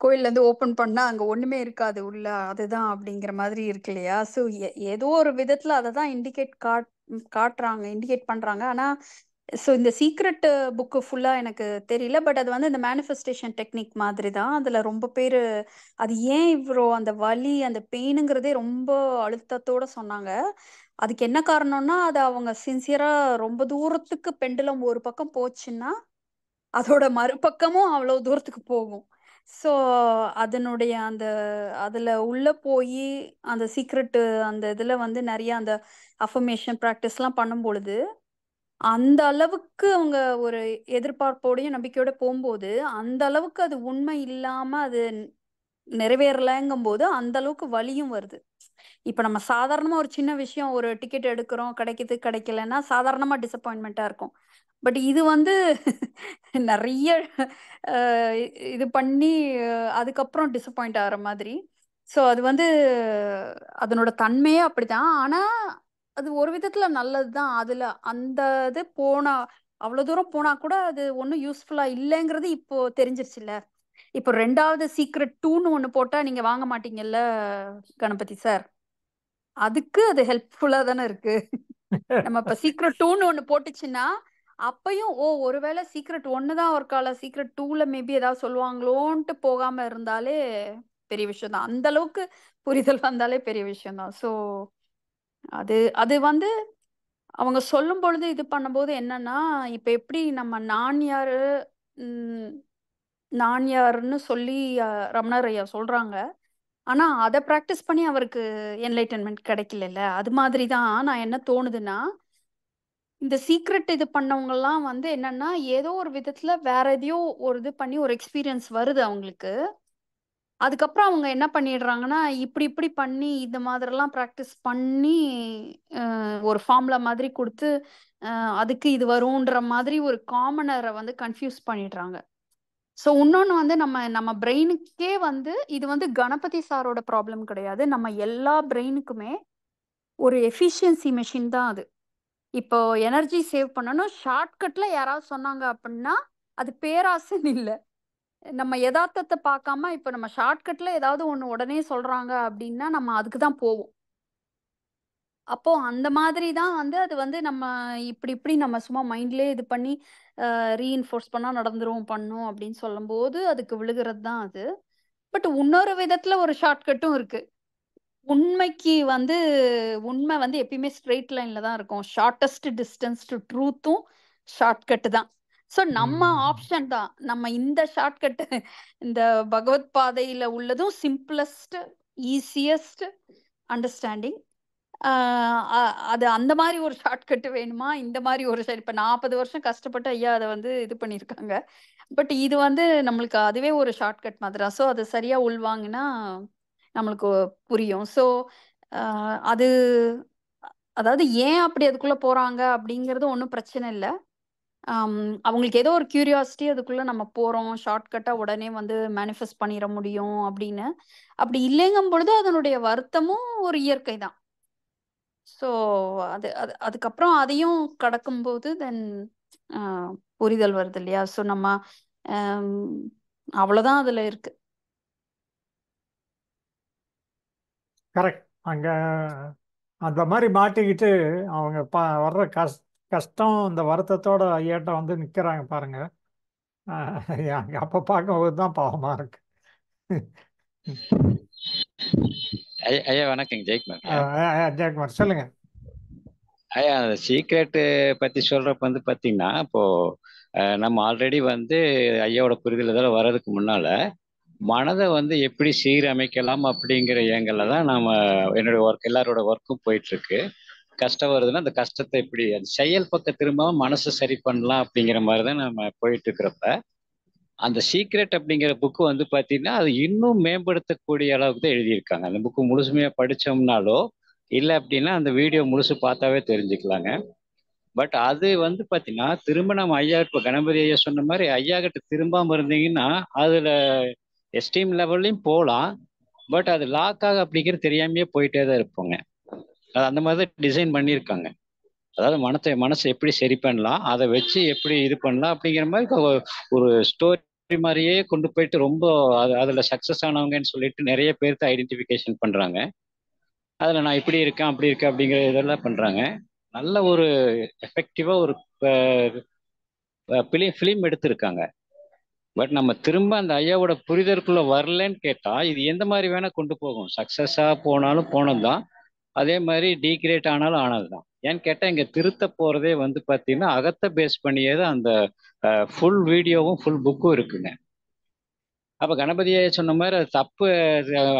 கோயில்ல இருந்து ஓபன் பண்ணா அங்க ஒண்ணுமே இருக்காது உள்ள, அதுதான் அப்படிங்கிற மாதிரி இருக்கு இல்லையா? ஸோ ஏதோ ஒரு விதத்துல அதை தான் காட்டுறாங்க, இண்டிகேட் பண்றாங்க. ஆனா ஸோ இந்த சீக்ரெட் புக்கு ஃபுல்லா எனக்கு தெரியல. பட் அது வந்து இந்த மேனிஃபெஸ்டேஷன் டெக்னிக் மாதிரி தான். அதுல ரொம்ப பேர் அது ஏன் இவ்வளோ அந்த வலி அந்த பெயினுங்கிறதே ரொம்ப அழுத்தத்தோட சொன்னாங்க. அதுக்கு என்ன காரணம்னா, அது அவங்க சின்சியரா ரொம்ப தூரத்துக்கு பெண்டுலம் ஒரு பக்கம் போச்சுன்னா அதோட மறுபக்கமும் அவ்வளவு தூரத்துக்கு போகும். ஸோ அதனுடைய அந்த அதுல உள்ள போய் அந்த சீக்ரெட் அந்த இதுல வந்து நிறைய அந்த அஃபர்மேஷன் ப்ராக்டிஸ்லாம் பண்ணும் பொழுது அந்த அளவுக்கு அவங்க ஒரு எதிர்பார்ப்போடையும் நம்பிக்கையோட போகும்போது அந்த அளவுக்கு அது உண்மை இல்லாம அது நிறைவேறலைங்கும் போது அந்த அளவுக்கு வலியும் வருது. இப்ப நம்ம சாதாரணமா ஒரு சின்ன விஷயம், ஒரு டிக்கெட் எடுக்கிறோம், கிடைக்குது கிடைக்கலன்னா சாதாரணமா டிசப்பாயின்மெண்டா இருக்கும். பட் இது வந்து நிறைய இது பண்ணி அதுக்கப்புறம் டிசப்பாயிண்ட் ஆகிற மாதிரி. ஸோ அது வந்து அதனோட தன்மையே அப்படிதான். ஆனா அது ஒரு விதத்துல நல்லதுதான். அதுல அந்த இது போனா அவ்வளவு தூரம் போனா கூட அது ஒன்றும் யூஸ்ஃபுல்லா இல்லைங்கிறது இப்போ தெரிஞ்சிருச்சுல்ல. இப்போ 2வது சீக்ரெட் 2ன்னு ஒண்ணு போட்டா நீங்க வாங்க மாட்டீங்கல்ல கணபதி சார்? அதுக்கு அது ஹெல்ப்ஃபுல்லா தானே இருக்கு. நம்ம இப்ப சீக்ரெட் 2ன்னு ஒண்ணு போட்டுச்சுன்னா அப்பயும் ஒருவேளை சீக்ரெட் 1 தான் ஒர்க் ஆகல, சீக்ரெட் 2ல மேபி ஏதாவது சொல்லுவாங்களோன்ட்டு போகாம இருந்தாலே பெரிய விஷயம் தான். அந்த அளவுக்கு புரிதல் வந்தாலே பெரிய விஷயம் தான். ஸோ அது அது வந்து அவங்க சொல்லும் பொழுது இது பண்ணும்போது என்னன்னா, இப்ப எப்படி நம்ம நான் யாரு நான் யாருன்னு சொல்லி ரமணர் ஐயா சொல்றாங்க. ஆனா அதை ப்ராக்டிஸ் பண்ணி அவருக்கு என்லைட்டன்மெண்ட் கிடைக்கல. அது மாதிரி தான் நான் என்ன தோணுதுன்னா, இந்த சீக்ரெட் இது பண்ணவங்க எல்லாம் வந்து என்னன்னா ஏதோ ஒரு விதத்துல வேற எதையோ ஒரு இது பண்ணி ஒரு எக்ஸ்பீரியன்ஸ் வருது அவங்களுக்கு. அதுக்கப்புறம் அவங்க என்ன பண்ணிடுறாங்கன்னா, இப்படி இப்படி பண்ணி இந்த மாதிரிலாம் ப்ராக்டிஸ் பண்ணி ஒரு ஃபார்முலா மாதிரி கொடுத்து அதுக்கு இது வரும்ன்ற மாதிரி ஒரு காமனரை வந்து கன்ஃபியூஸ் பண்ணிடுறாங்க. ஸோ இன்னொன்று வந்து நம்ம பிரெயினுக்கே வந்து இது வந்து கணபதி சாரோட ப்ராப்ளம் கிடையாது. நம்ம எல்லா பிரெயினுக்குமே ஒரு எஃபிஷியன்சி மெஷின் தான் அது. இப்போ எனர்ஜி சேவ் பண்ணணும் ஷார்ட்கட்ல யாராவது சொன்னாங்க அப்படின்னா அது பேராசைன்னு இல்லை. நம்ம யதார்த்தத்தை பார்க்காம இப்போ நம்ம ஷார்ட்கட்ல ஏதாவது ஒன்று உடனே சொல்றாங்க அப்படின்னா நம்ம அதுக்கு தான் போவோம். அப்போ அந்த மாதிரி தான் வந்து அது வந்து நம்ம இப்படி நம்ம சும்மா மைண்ட்லயே இது பண்ணி ரீஇன்ஃபோர்ஸ் பண்ணா நடந்துரும் பண்ணும் அப்படின்னு சொல்லும்போது அதுக்கு விழுகிறது தான் அது. பட் இன்னொரு விதத்துல ஒரு ஷார்ட்கட்டும் இருக்கு. உண்மைக்கு வந்து உண்மை வந்து எப்பயுமே ஸ்ட்ரெயிட் லைன்ல தான் இருக்கும். ஷார்ட்டஸ்ட் டிஸ்டன்ஸ் டு ட்ரூத்தும் ஷார்ட்கட் தான். ஸோ நம்ம ஆப்ஷன் தான். நம்ம இந்த ஷார்ட்கட் இந்த பகவத் பாதையில உள்ளதும் சிம்பிளஸ்ட் ஈஸியஸ்ட் அண்டர்ஸ்டாண்டிங். அது அந்த மாதிரி ஒரு ஷார்ட்கட் வேணுமா, இந்த மாதிரி ஒரு இப்ப 40 வருஷம் கஷ்டப்பட்டு ஐயா அதை வந்து இது பண்ணியிருக்காங்க. பட் இது வந்து நம்மளுக்கு அதுவே ஒரு ஷார்ட்கட் மாதிரி தான். ஸோ அது சரியா உள்வாங்கினா நம்மளுக்கு புரியும். ஸோ அது அதாவது ஏன் அப்படி அதுக்குள்ள போறாங்க அப்படிங்கிறது ஒன்றும் பிரச்சனை இல்லை. அவங்களுக்கு ஏதோ ஒரு கியூரியாசிட்டி அதுக்குள்ள நம்ம போறோம், ஷார்ட்கட்டா உடனே வந்து மேனிஃபெஸ்ட் பண்ணிட முடியும் அப்படின்னு. அப்படி இல்லைங்கும் பொழுது அதனுடைய வருத்தமும் ஒரு இயற்கை தான். ஸோ அதுக்கப்புறம் அதையும் கடக்கும்போது தென் புரிதல் வருது இல்லையா? ஸோ நம்ம அவ்வளோதான் அதுல இருக்கு. கரெக்ட். அங்க அந்த மாதிரி மாட்டிக்கிட்டு அவங்க வர்ற கஷ்டம் இந்த வருத்தத்தோட ஐயாட்ட வந்து நிற்கிறாங்க பாருங்க. அப்போ பார்க்கும்போது தான் பாவமா இருக்கு. ஐயா வணக்கங்க ஜெயக்குமார். ஜெயக்குமார் சொல்லுங்க. அந்த சீக்ரெட்டு பத்தி சொல்றப்ப வந்து பாத்தீங்கன்னா, இப்போ நம்ம ஆல்ரெடி வந்து ஐயாவோட புரிதல் இதெல்லாம் வர்றதுக்கு முன்னால மனதை வந்து எப்படி சீரமைக்கலாம் அப்படிங்கிற ஏங்கல்ல தான் நம்ம என்னுடைய ஒர்க் எல்லாரோட ஒர்க்கும் போயிட்டு இருக்கு. கஷ்டம் வருதுன்னா அந்த கஷ்டத்தை எப்படி அந்த செயல் பக்கம் திரும்பாம மனசை சரி பண்ணலாம் அப்படிங்கிற மாதிரி தான் நம்ம போயிட்டு இருக்கிறப்ப அந்த சீக்ரெட் அப்படிங்கிற புக்கு வந்து பார்த்தீங்கன்னா அது இன்னும் மேம்படுத்தக்கூடிய அளவுக்கு தான் எழுதியிருக்காங்க. அந்த புக்கு முழுசுமையா படிச்சோம்னாலோ இல்லை அப்படின்னா அந்த வீடியோ முழுசு பார்த்தாவே தெரிஞ்சுக்கலாங்க. பட் அது வந்து பார்த்தீங்கன்னா திரும்ப நம்ம ஐயா இப்போ கணபதி ஐயா சொன்ன மாதிரி ஐயா கிட்ட திரும்பாம இருந்தீங்கன்னா அதுல எஸ்டீம் லெவல்லையும் போகலாம். பட் அது லாக்காக அப்படிங்கிறது தெரியாமையே போயிட்டே தான் இருப்போங்க. அது அந்த மாதிரி தான் டிசைன் பண்ணியிருக்காங்க. அதாவது மனசை எப்படி சரி பண்ணலாம், அதை வச்சு எப்படி இது பண்ணலாம் அப்படிங்கிற மாதிரி ஒரு ஸ்டோரி மாதிரியே கொண்டு போயிட்டு ரொம்ப அதுல சக்சஸ் ஆனவங்கன்னு சொல்லிட்டு நிறைய பேர்த்து ஐடென்டிஃபிகேஷன் பண்றாங்க. அதுல நான் இப்படி இருக்கேன் அப்படி இருக்கேன் அப்படிங்கிற இதெல்லாம் பண்றாங்க. நல்ல ஒரு எஃபெக்டிவா ஒரு ஃபிலிம் எடுத்திருக்காங்க. பட் நம்ம திரும்ப அந்த ஐயாவோட புரிதலுக்குள்ள வரலன்னு கேட்டா இது எந்த மாதிரி வேணா கொண்டு போகும். சக்சஸா போனாலும் போனதுதான், அதே மாதிரி டீக்ரேட் ஆனாலும் ஆனதுதான். ஏன்னு கேட்டா இங்க திருத்த போறதே வந்து பாத்தீங்கன்னா அகத்தை பேஸ் பண்ணியே தான் அந்த ஃபுல் வீடியோவும் ஃபுல் புக்கும் இருக்குங்க. அப்ப கணபதியை சொன்ன மாதிரி அது தப்பு.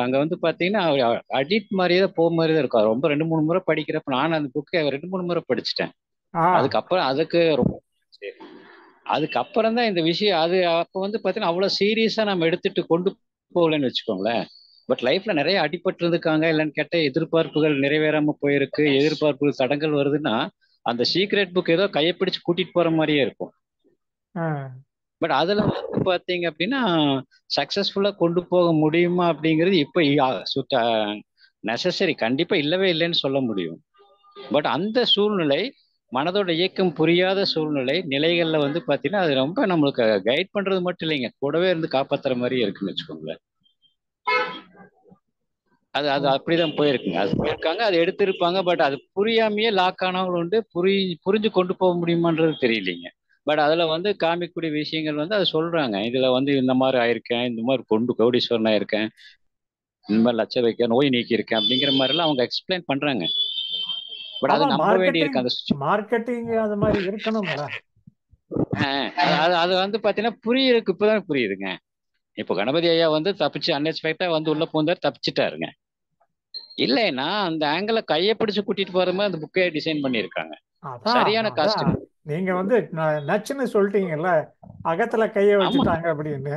அங்க வந்து பாத்தீங்கன்னா அடிட் மாதிரியே தான் போக மாதிரி தான் இருக்கும். ரொம்ப 2-3 முறை படிக்கிறப்ப நான் அந்த புக்கை 2-3 முறை படிச்சுட்டேன். அதுக்கப்புறம் அதுக்கு ரொம்ப அதுக்கப்புறம் தான் இந்த விஷயம் அது அப்போ வந்து பார்த்தீங்கன்னா அவ்வளோ சீரியஸாக நம்ம எடுத்துட்டு கொண்டு போகலன்னு வச்சுக்கோங்களேன். பட் லைஃப்ல நிறைய அடிபட்டு இருக்காங்க. இல்லைன்னு கேட்டால் எதிர்பார்ப்புகள் நிறைவேறாம போயிருக்கு, எதிர்பார்ப்புகள் தடங்கள் வருதுன்னா அந்த சீக்ரெட் புக் ஏதோ கையை பிடிச்சு கூட்டிட்டு போற மாதிரியே இருக்கும். பட் அதுல வந்து பார்த்தீங்க அப்படின்னா சக்சஸ்ஃபுல்லா கொண்டு போக முடியுமா அப்படிங்கிறது இப்போ நெசசரி கண்டிப்பா இல்லவே இல்லைன்னு சொல்ல முடியும். பட் அந்த சூழ்நிலை மனதோட இயக்கம் புரியாத சூழ்நிலை நிலைகள்ல வந்து பாத்தீங்கன்னா அது ரொம்ப நம்மளுக்கு கைட் பண்றது மட்டும் இல்லைங்க, கூடவே இருந்து காப்பாத்துற மாதிரி இருக்குன்னு வச்சுக்கோங்களேன். அது அப்படிதான் போயிருக்குங்க. அது போயிருக்காங்க, அது எடுத்திருப்பாங்க. பட் அது புரியாமையே லாக் ஆனவங்க உண்டு. புரிஞ்சு கொண்டு போக முடியுமான்றது தெரியலீங்க. பட் அதுல வந்து காமிக்கக்கூடிய விஷயங்கள் வந்து அது சொல்றாங்க. இதுல வந்து இந்த மாதிரி ஆயிருக்கேன், இந்த மாதிரி கோடீஸ்வரன் ஆயிருக்கேன், இந்த மாதிரி லட்ச வைக்க நோய் நீக்கி இருக்கேன் அப்படிங்கிற மாதிரி எல்லாம் அவங்க எக்ஸ்பிளைன் பண்றாங்க. பட் அது நம்ப வேண்டியிருக்கு. அந்த மார்க்கெட்டிங் அது மாதிரி இருக்கணும்ல. அது வந்து பாத்தீங்கன்னா புரியுதுக்கு இப்பதான் புரியுதுங்க. இப்போ கணபதி ஐயா வந்து தப்பிச்சு அன்எக்ஸ்பெக்டா வந்து உள்ள பூந்தார், தப்பிச்சுட்டாருங்க. இல்லைன்னா அந்த ஆங்கிள கையை பிடிச்சு கூட்டிட்டு போற மாதிரி அந்த புக்கே டிசைன் பண்ணியிருக்காங்க. சரியான காஸ்ட். நீங்க வந்து நச்சுன்னு சொல்லிட்டீங்கல்ல, அகத்துல கையை வச்சுட்டாங்க அப்படின்னு.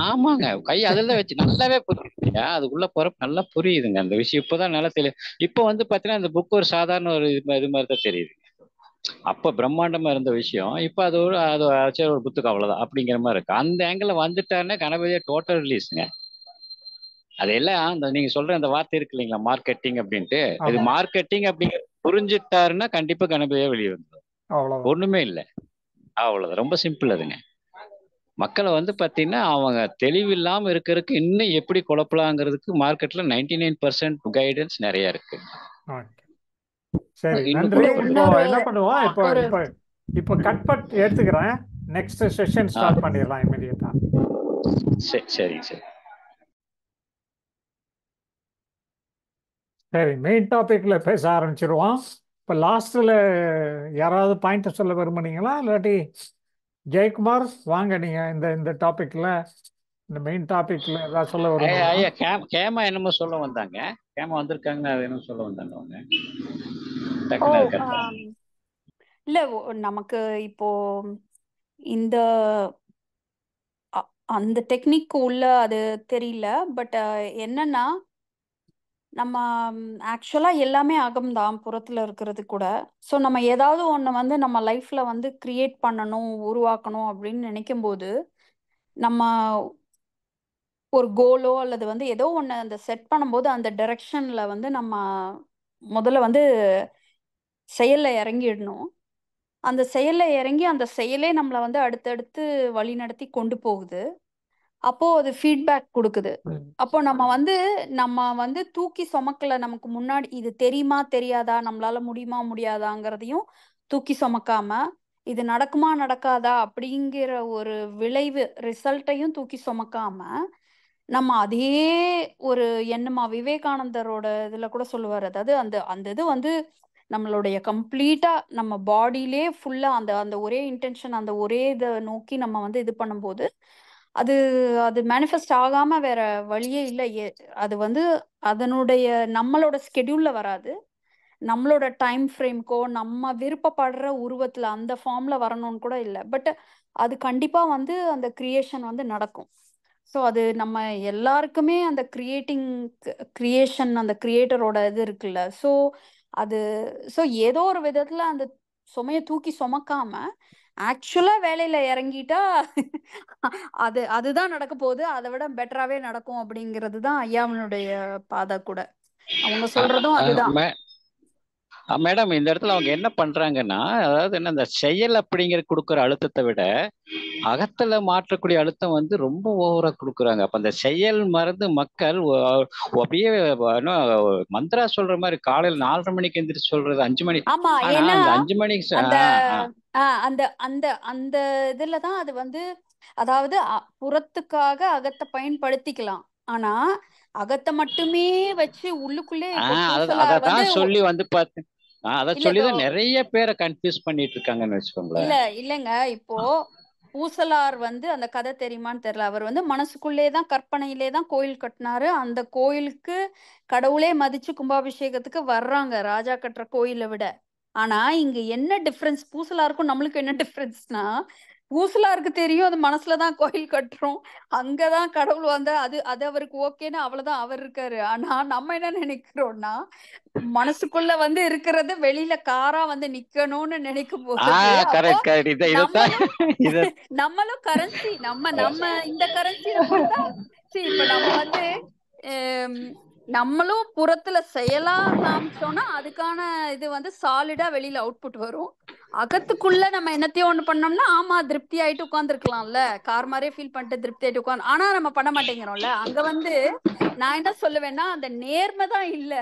ஆமாங்க, கை அதில் வச்சு நல்லாவே புரியுதுங்க. அதுக்குள்ள போறப்ப நல்லா புரியுதுங்க அந்த விஷயம். இப்போதான் நல்லா தெரியும். இப்போ வந்து பாத்தீங்கன்னா அந்த புக் ஒரு சாதாரண ஒரு இது மாதிரி தான் தெரியுதுங்க. அப்ப பிரம்மாண்டமா இருந்த விஷயம் இப்ப அது ஒரு புத்தகம் அவ்வளவுதான் அப்படிங்கிற மாதிரி இருக்கு. அந்த ஆங்கிள் வந்துட்டாருன்னா கணபதியா டோட்டல் ரிலீஸ்ங்க. அதெல்லாம் அந்த நீங்க சொல்ற அந்த வார்த்தை இருக்கு இல்லைங்களா, மார்க்கெட்டிங் அப்படின்ட்டு. இது மார்க்கெட்டிங் அப்படிங்கிற புரிஞ்சுட்டாருன்னா கண்டிப்பா கணபதியா வெளியே வந்துடும். ஒண்ணுமே இல்லை, அவ்வளவுதான். ரொம்ப சிம்பிள் அதுங்க. மக்களை வந்து பாத்தீங்கன்னா அவங்க தெளிவில்லாம இருக்கிறதுக்கு இன்னும் எப்படி குழப்பலாங்கிறதுக்கு மார்க்கெட்ல 99% கைடன்ஸ் நிறைய இருக்கு. சரி, நன்றி. இப்போ என்ன பண்ணுவோம், இப்போ கட் எடுத்துக்கிறேன். நெக்ஸ்ட் செஷன் ஸ்டார்ட் பண்ணிடலாம் இமிடியேட்டா. சரி சரி சரி, மெயின் டாபிக்ல பேச ஆரம்பிச்சிருவோம். இப்போ லாஸ்ட்ல யாராவது பாயிண்ட் சொல்ல விரும்புனீங்களா? இல்லாட்டி ஜெயக்குமார் வாங்க, நீங்க இந்த டாபிக்ல இந்த மெயின் டாபிக்ல ஏதாவது சொல்ல விரும்புறீங்களா? கேமா என்னமோ சொல்ல வந்தாங்க. கேமா வந்திருக்காங்க, அது என்ன சொல்ல வந்தாங்க அவங்க? இல்ல, நமக்கு இப்போ இந்த அந்த டெக்னிக் உள்ள அது தெரியல. பட் என்னன்னா நம்ம ஆக்சுவலா எல்லாமே அகம்தான் புறத்துல இருக்கிறது கூட. ஸோ நம்ம ஏதாவது ஒன்று வந்து நம்ம லைஃப்ல வந்து கிரியேட் பண்ணணும், உருவாக்கணும் அப்படின்னு நினைக்கும் போது நம்ம ஒரு கோலோ அல்லது வந்து ஏதோ ஒன்று அந்த செட் பண்ணும்போது அந்த டைரக்ஷன்ல வந்து நம்ம முதல்ல வந்து செயல்ல இறங்கிடணும். அந்த செயல்ல இறங்கி அந்த செயலே நம்மளை வந்து அடுத்தடுத்து வழி நடத்தி கொண்டு போகுது. அப்போ அது ஃபீட்பேக் கொடுக்குது. அப்போ நம்ம வந்து தூக்கி சுமக்கல. நமக்கு முன்னாடி இது தெரியுமா தெரியாதா, நம்மளால முடியுமா முடியாதாங்கிறதையும் தூக்கி சுமக்காம, இது நடக்குமா நடக்காதா அப்படிங்கிற ஒரு விளைவு ரிசல்ட்டையும் தூக்கி சுமக்காம, நம்ம அதே ஒரு எண்ணமா விவேகானந்தரோட இதுல கூட சொல்லுவார். அதாவது அந்த இது வந்து நம்மளுடைய கம்ப்ளீட்டா நம்ம பாடியிலே ஃபுல்லா அந்த அந்த ஒரே இன்டென்ஷன், அந்த ஒரே இதை நோக்கி நம்ம வந்து இது பண்ணும்போது அது அது மேனிஃபெஸ்ட் ஆகாம வேற வழியே இல்லை. அது வந்து அதனுடைய நம்மளோட ஸ்கெடியூல்ல வராது, நம்மளோட டைம் ஃப்ரேம்க்கோ நம்ம விருப்பப்படுற உருவத்துல அந்த ஃபார்ம்ல வரணும்னு கூட இல்லை. பட் அது கண்டிப்பா வந்து அந்த கிரியேஷன் வந்து நடக்கும். ஸோ அது நம்ம எல்லாருக்குமே அந்த கிரியேஷன், அந்த கிரியேட்டரோட இது இருக்குல்ல. ஸோ அது ஸோ ஏதோ ஒரு விதத்துல அந்த சுமையை தூக்கி சுமக்காம ஆக்சுவலா வேலையில இறங்கிட்டா அதுதான் நடக்க போகுது. அதை விட பெட்டராவே நடக்கும் அப்படிங்கிறது தான் ஐயாவனுடைய பாதை கூட. அவங்க சொல்றதும் அதுதான். மேடம், இந்த இடத்துல அவங்க என்ன பண்றாங்கன்னா, அதாவது என்ன, இந்த செயல் அப்படிங்கிற கொடுக்குற அழுத்தத்தை விட அகத்துல மாற்றக்கூடிய அழுத்தம் வந்து ரொம்ப ஓவரா கொடுக்குறாங்க. அப்ப அந்த செயல் மறந்து மக்கள் அப்படியே மந்திரா சொல்ற மாதிரி காலையில 4:30 மணிக்கு எந்திரிச்சு சொல்றது 5 மணி. ஆமா, ஆனா ஏன்னா அந்த 5 மணிக்கு அந்த அந்த அந்த அந்த இதுலதான் அது வந்து, அதாவது புறத்துக்காக அகத்தை பயன்படுத்திக்கலாம். ஆனா அகத்தை மட்டுமே வச்சு உள்ளுக்குள்ளே இப்போ பூசலார் வந்து சொல்லி வந்து பார்த்து அத சொல்லிதான் நிறைய பேரை கன்ஃபியூஸ் பண்ணிட்டு இருக்காங்கன்னு வச்சுக்கோங்களேன். இல்லைங்க, இப்போ பூசலார் வந்து அந்த கதை தெரியுமான்னு தெரியல. அவர் வந்து மனசுக்குள்ளே தான் கற்பனையிலே தான் கோயில் கட்டினாரு. அந்த கோயிலுக்கு கடவுளே மதிச்சு கும்பாபிஷேகத்துக்கு வர்றாங்க ராஜா கட்டுற கோயிலை விட. ஆனா இங்க என்ன டிஃபரன்ஸ், பூசலாருக்கும் நம்மளுக்கு என்ன டிஃபரன்ஸ்னா, பூசலாருக்கு தெரியும் அது மனசுலதான் கோயில் கட்டுறோம், அங்கதான் கடவுள் வந்தா அது அவருக்கு ஓகேன்னு அவ்வளவுதான் அவர் இருக்காரு. ஆனா நம்ம என்ன நினைக்கிறோம்னா, மனசுக்குள்ள வந்து இருக்கிறது வெளியில காரா வந்து நிக்கணும்னு நினைக்கும் போது நம்மளும் கரன்சி, நம்ம இந்த கரன்சியில கொடுத்தா இப்ப நம்ம வந்து நம்மளும் புறத்துல செயலா காமிச்சோம்னா அதுக்கான இது வந்து சாலிடா வெளியில அவுட்புட் வரும். அகத்துக்குள்ள நம்ம என்னத்தையும் ஒண்ணு பண்ணோம்னா ஆமா திருப்தி ஆயிட்டு உட்காந்துருக்கலாம்ல, கார் மாதிரியே ஃபீல் பண்ணிட்டு திருப்தி ஆயிட்டு உட்காந்து, ஆனா நம்ம பண்ண மாட்டேங்கிறோம்ல. அங்க வந்து நான் என்ன சொல்லுவேன்னா, அந்த நேர்மை தான் இல்ல.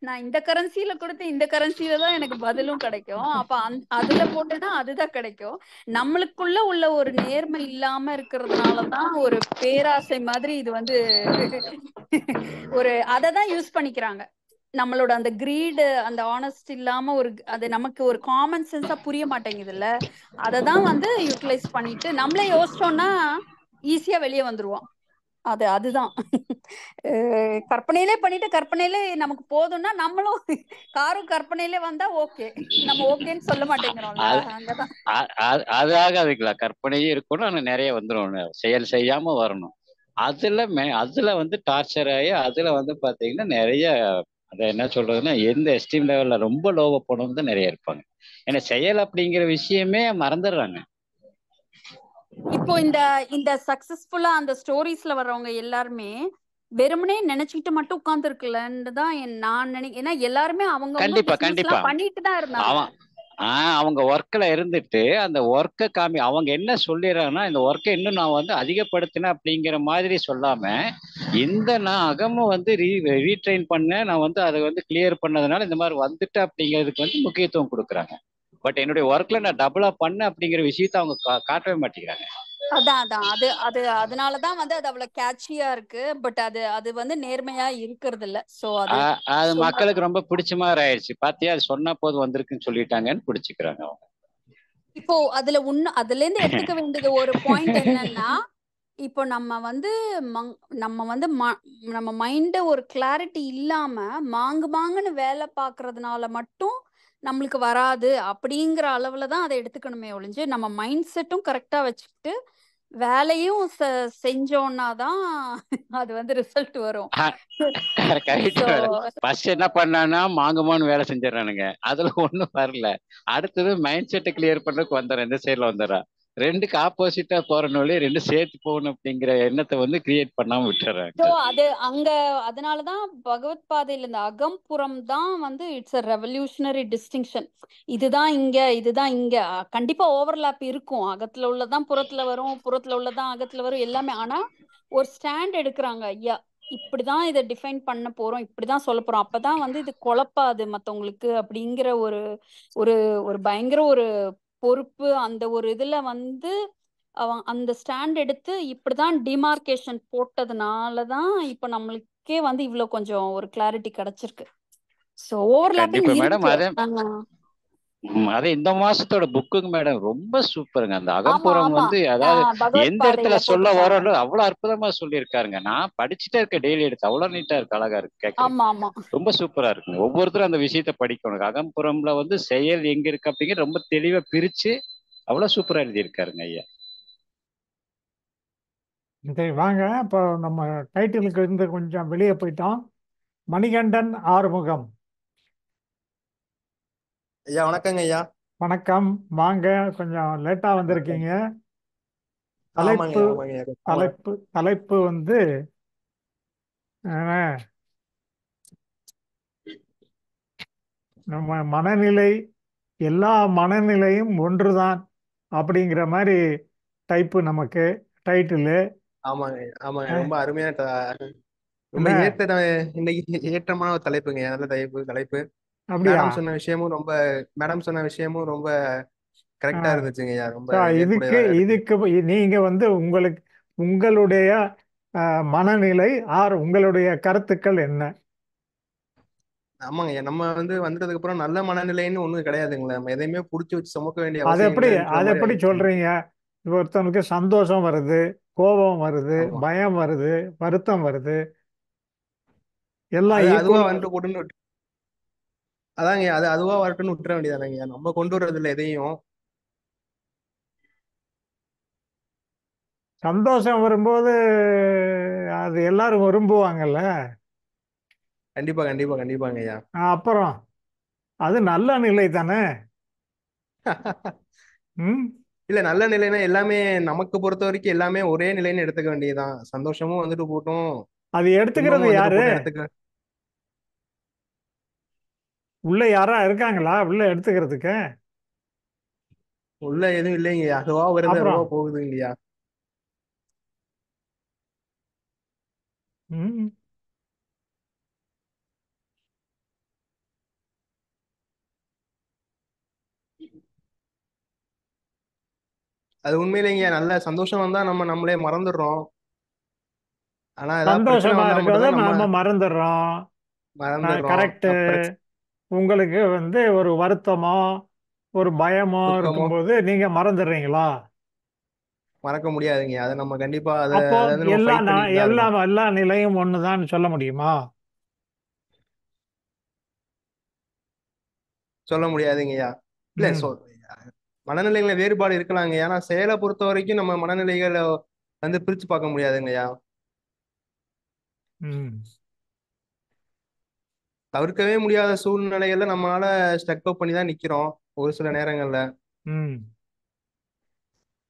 நான் இந்த கரன்சியில கொடுத்து இந்த கரன்சியில தான் எனக்கு பதிலும் கிடைக்கும், அப்ப அதுல போட்டுனா அதுதான் கிடைக்கும். நம்மளுக்குள்ள உள்ள ஒரு நேர்மை இல்லாம இருக்கிறதுனாலதான் ஒரு பேராசை மாதிரி இது வந்து ஒரு அததான் யூஸ் பண்ணிக்கிறாங்க. நம்மளோட அந்த கிரீடு, அந்த ஆனஸ்ட் இல்லாம ஒரு அது நமக்கு ஒரு காமன் சென்ஸா புரிய மாட்டேங்குது இல்ல, அததான் வந்து யூட்டிலைஸ் பண்ணிட்டு நம்மளே யோசிச்சோம்னா ஈஸியா வெளியே வந்துருவோம். அதுதான் கற்பனையிலே பண்ணிட்டு கற்பனையிலே நமக்கு போதும்னா நம்மளும் காரும் கற்பனையிலே வந்தா ஓகே, நம்ம ஓகேன்னு சொல்ல மாட்டேங்கிறோம்ல. அங்கதான் அது ஆகாதுங்களா, கற்பனையும் இருக்கணும் ஆனா நிறைய வந்துடும், செயல் செய்யாம வரணும். அதுல வந்து டார்ச்சர் ஆகி அதுல வந்து பாத்தீங்கன்னா நிறைய அதை என்ன சொல்றதுன்னா, எந்த எஸ்டீம் லெவல்ல ரொம்ப லோவா போனவங்க தான் நிறைய இருப்பாங்க. ஏன்னா செயல் அப்படிங்கிற விஷயமே மறந்துடுறாங்க. இப்போ இந்த சக்சஸ்ஃபுல்லா அந்த ஸ்டோரிஸ்ல வர்றவங்க எல்லாருமே வெறுமனே நினைச்சுக்கிட்டு மட்டும் உட்கார்ந்து இருக்கலன்னு தான் நான் நினைக்கிறேன். ஏன்னா எல்லாருமே அவங்க பண்ணிட்டு தான் இருந்தாங்க. அவங்க ஒர்க்ல இருந்துட்டு அந்த ஒர்க்கை அவங்க என்ன சொல்லிடுறாங்கன்னா, இந்த ஒர்க்கை இன்னும் நான் வந்து அதிகப்படுத்தினேன் அப்படிங்கிற மாதிரி சொல்லாம, நான் அகமும் வந்து ரீட்ரெயின் பண்ணேன், நான் வந்து அதை வந்து கிளியர் பண்ணதுனால இந்த மாதிரி வந்துட்டு அப்படிங்கிறதுக்கு வந்து முக்கியத்துவம் கொடுக்குறாங்க. பட் என்னுடைய ஒர்க்ல நான் டபுளா பண்ண அப்படிங்கிற விஷயத்த அவங்க காட்டவே மாட்டேங்கிறாங்க. அதான் அதனாலதான் வந்து அது அவ்வளவு கேட்சியா இருக்கு. பட் அது வந்து நேர்மையா இருக்கிறது இல்ல. சோ அது மக்களுக்கு ரொம்ப பிடிச்ச மாதிரி ஆயிடுச்சு. பாத்தியா, அது சொன்னா போது வந்திருக்குன்னு சொல்லிட்டாங்கன்னு பிடிச்சிக்கிறாங்க அவங்க. இப்போ அதுல இருந்து எடுத்துக்க வேண்டியது ஒரு பாயிண்ட் என்னன்னா, இப்போ நம்ம வந்து நம்ம மைண்ட் ஒரு கிளாரிட்டி இல்லாம மாங்குன்னு வேலை பாக்குறதுனால மட்டும் நம்மளுக்கு வராது அப்படிங்கிற அளவுலதான் அதை எடுத்துக்கணுமே ஒழிஞ்சு, நம்ம மைண்ட் செட்டும் கரெக்டா வச்சுக்கிட்டு வேலையும் செஞ்சோம்னா தான் அது வந்து ரிசல்ட் வரும். என்ன பண்ணானா மாங்குமான்னு வேலை செஞ்சிடறானுங்க, அதுல ஒண்ணும் வரல. அடுத்தது மைண்ட் செட்டை கிளியர் பண்றதுக்கு வந்துடுறேன், இந்த சைட்ல வந்துடுறா. ரெண்டுக்கு ஆப்போசிட்டா போற நோய் ரெண்டு சேர்த்து போகணும் அப்படிங்கிற எண்ணத்தை வந்து கிரியேட் பண்ணாம விட்டுறாங்க. அது அங்க அதனாலதான் பகவத் பாதையில இந்த அகம்புறம் தான் வந்து இட்ஸ் அ ரெவல்யூஷனரி டிஸ்டிங்ஷன். இதுதான் இங்க கண்டிப்பா ஓவர்லாப் இருக்கும். அகத்துல உள்ளதான் புறத்துல வரும், புறத்துல உள்ளதான் அகத்துல வரும் எல்லாமே. ஆனா ஒரு ஸ்டாண்ட் எடுக்கிறாங்க, ஐயா இப்படிதான் இதை டிஃபைன் பண்ண போறோம், இப்படிதான் சொல்ல போறோம், அப்பதான் வந்து இது குழப்பாது மத்தவங்களுக்கு அப்படிங்கிற ஒரு ஒரு ஒரு பயங்கர ஒரு பொறுப்பு. அந்த ஒரு இதுல வந்து அந்த ஸ்டாண்ட் எடுத்து இப்படிதான் டிமார்கேஷன் போட்டதுனாலதான் இப்ப நம்மளுக்கே வந்து இவ்வளவு கொஞ்சம் ஒரு கிளாரிட்டி கிடைச்சிருக்கு. ஸோ ஓவர்லாப்பிங் கண்டிப்பா மேடம். இருக்கு. அதே அதே இந்த மாசத்தோட புக்குங்க மேடம் ரொம்ப சூப்பருங்க. அந்த ஆமா அகம்புறம் ஆமா வந்து அதாவது பகவத் எந்த இடத்துல பாதையில சொல்ல போட்டிருக்காங்க. வரோன்னு அவ்வளவு அற்புதமா சொல்லியிருக்காருங்க. நான் படிச்சுட்டே இருக்கேன் டெய்லி எடுத்து. அவ்வளவு நீட்டா இருக்கு, அழகா இருக்கு கேட்கறேன். ஆமா ஆமா ரொம்ப சூப்பரா இருக்குங்க. ஒவ்வொருத்தரும் அந்த விஷயத்த படிக்கணும். அகம்புறம்ல வந்து செயல் எங்க இருக்கு அப்படிங்கிற ரொம்ப தெளிவா பிரிச்சு அவ்வளவு சூப்பரா எழுதியிருக்காருங்க ஐயா. சரி வாங்க, இப்போ நம்ம டைட்டிலுக்கு இருந்து கொஞ்சம் வெளியே போயிட்டோம். மணிகண்டன் ஆறுமுகம். ஐயா வணக்கங்க ஐயா. வணக்கம். வாங்க, கொஞ்சம் லேட்டா வணக்கம். வந்திருக்கீங்க. ஆமாங்க தலைப்பு ஆமாங்க ஐயா. தலைப்பு தலைப்பு வந்து அஹ், நம்ம மனநிலை, எல்லா மனநிலையும் ஒன்றுதான் அப்படிங்கிற மாதிரி டைப்பு நமக்கு டைட்டிலு. ஆமாங்க ஆமாங்க. ரொம்ப அருமையான ரொம்ப என்ன இன்னைக்கு ஏற்றமான ஒரு தலைப்புங்க ஐயா. நல்ல தலைப்பு. அப்படியா? மேடம் சொன்ன விஷயமும் ரொம்ப கரெக்டா ஆஹ் இருந்துச்சுங்க ஐயா. ரொம்ப இதுக்கு ஏற்புடையதாக இருக்கு. இதுக்கு நீங்க வந்து உங்களுடைய மனநிலை உங்களுடைய கருத்துக்கள் என்ன? ஆமாங்க ஐயா. நம்ம வந்ததுக்கு அப்புறம் நல்ல மனநிலைன்னு ஒண்ணும் கிடையாதுங்களா. நம்ம எதையுமே புடிச்சு வச்சு சுமக்க வேண்டிய அதை அவசியம் எப்படி இல்லைன்ற அதை மாதிரி எப்படி ஆயிடுச்சுங்க. சொல்றீங்க? ஒருத்தனுக்கு சந்தோஷம் வருது, கோபம் வருது, ஆமா. பயம் வருது, வருத்தம் வருது, எல்லாம் அது அதுவா ஈக்குவல். வந்துட்டு போட்டுன்னு அதாங்க ஐயா, அது அதுவா வரட்டும்னு விட்டுற வேண்டியதானங்க ஐயா. நம்ம கொண்டு வர்றது இல்லை எதையும். சந்தோஷம் வரும்போது அது எல்லாரும் விரும்புவாங்கல்ல. கண்டிப்பா கண்டிப்பா கண்டிப்பாங்க ஐயா. அப்புறம் அது நல்ல நிலை தானே. ம் இல்ல நல்ல நிலைன்னா எல்லாமே நமக்கு பொறுத்த வரைக்கும் எல்லாமே ஒரே நிலைன்னு எடுத்துக்க வேண்டியதுதான். சந்தோஷமும் வந்துட்டு போட்டும், அது எடுத்துக்கிறது துன்பமும் வந்துட்டு யாரு? போட்டும் எடுத்துக்க. உள்ள யாரா இருக்காங்களா உள்ள எடுத்துக்கிறதுக்கு? உள்ள எதுவும் இல்லைங்க. அதுவா வருது அதுவா அப்புறம் போகுது இல்லையா. ம் அது உண்மையிலேங்க. நல்ல சந்தோஷம் வந்தா நம்ம நம்மளே மறந்துடுறோம். ஆனா ஏதாவது பிரச்சனை சந்தோஷமா வந்தா இருக்கிறத மட்டும்தான் நம்ம நாம மறந்துடுறோம். மறந்துடுறோம். கரெக்டு. உங்களுக்கு வந்து ஒரு வருத்தமோ ஒரு பயமோ துக்கமோ இருக்கும்போது நீங்க மறந்துடுறீங்களா? மறக்க முடியாதுங்க. அதை நம்ம கண்டிப்பா அதை அப்போ அதை நம்ம ஃபைட் பண்ணிட்டு தான் இருக்கோம். எல்லா நிலையும் ஒண்ணுதான் சொல்ல முடியுமா? சொல்ல முடியாதுங்கய்யா. இல்ல ம் மனநிலைகளை வேறுபாடு இருக்கலாங்க. ஏன்னா செயலை பொறுத்த வரைக்கும் நம்ம மனநிலைகளை பிரிச்சு பார்க்க முடியாதுங்கய்யா. ம் தவிர்க்கவே முடியாத சூழ்நிலைகள்ல நம்மளால ஸ்டக் அப் பண்ணி தான் நிக்கிறோம் ஒரு சில நேரங்கள்ல. ம்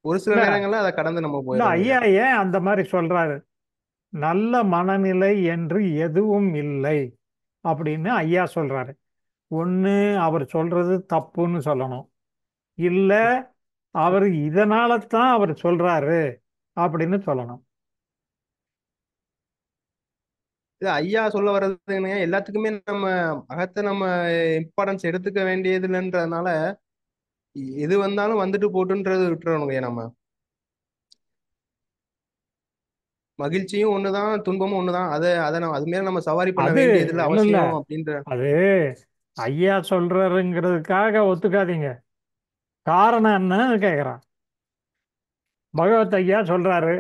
ஒரு சில இல்ல நேரங்கள்ல அதை கடந்து நம்ம இல்ல போயிடுறோங்க ஐயா ஐயா. ஏன் அந்த மாதிரி சொல்றாரு? நல்ல மனநிலை என்று எதுவும் இல்லை அப்படின்னு ஐயா சொல்றாரு. ஒண்ணு அவர் சொல்றது தப்புன்னு சொல்லணும், இல்ல அவர் இதனால தான் அவர் சொல்றாரு அப்படின்னு சொல்லணும். இது ஐயா சொல்ல வர்றதுங்க, எல்லாத்துக்குமே நம்ம அகத்தை நம்ம இம்பார்ட்டன்ஸ் எடுத்துக்க வேண்டியது இல்லைன்றதுனால எது வந்தாலும் வந்துட்டு போட்டுன்றது விட்டுறணுங்க நம்ம. மகிழ்ச்சியும் ஒண்ணுதான், துன்பமும் ஒண்ணுதான். அதை நம்ம அது மேல நம்ம சவாரி பண்ண அது வேண்டியது இல்ல இல்ல இல்ல அவசியம் அப்படின்ற. அது ஐயா சொல்றாருங்கிறதுக்காக ஒத்துக்காதீங்க. காரணம் என்னன்னு கேக்குறான். பகவத் ஐயா சொல்றாரு,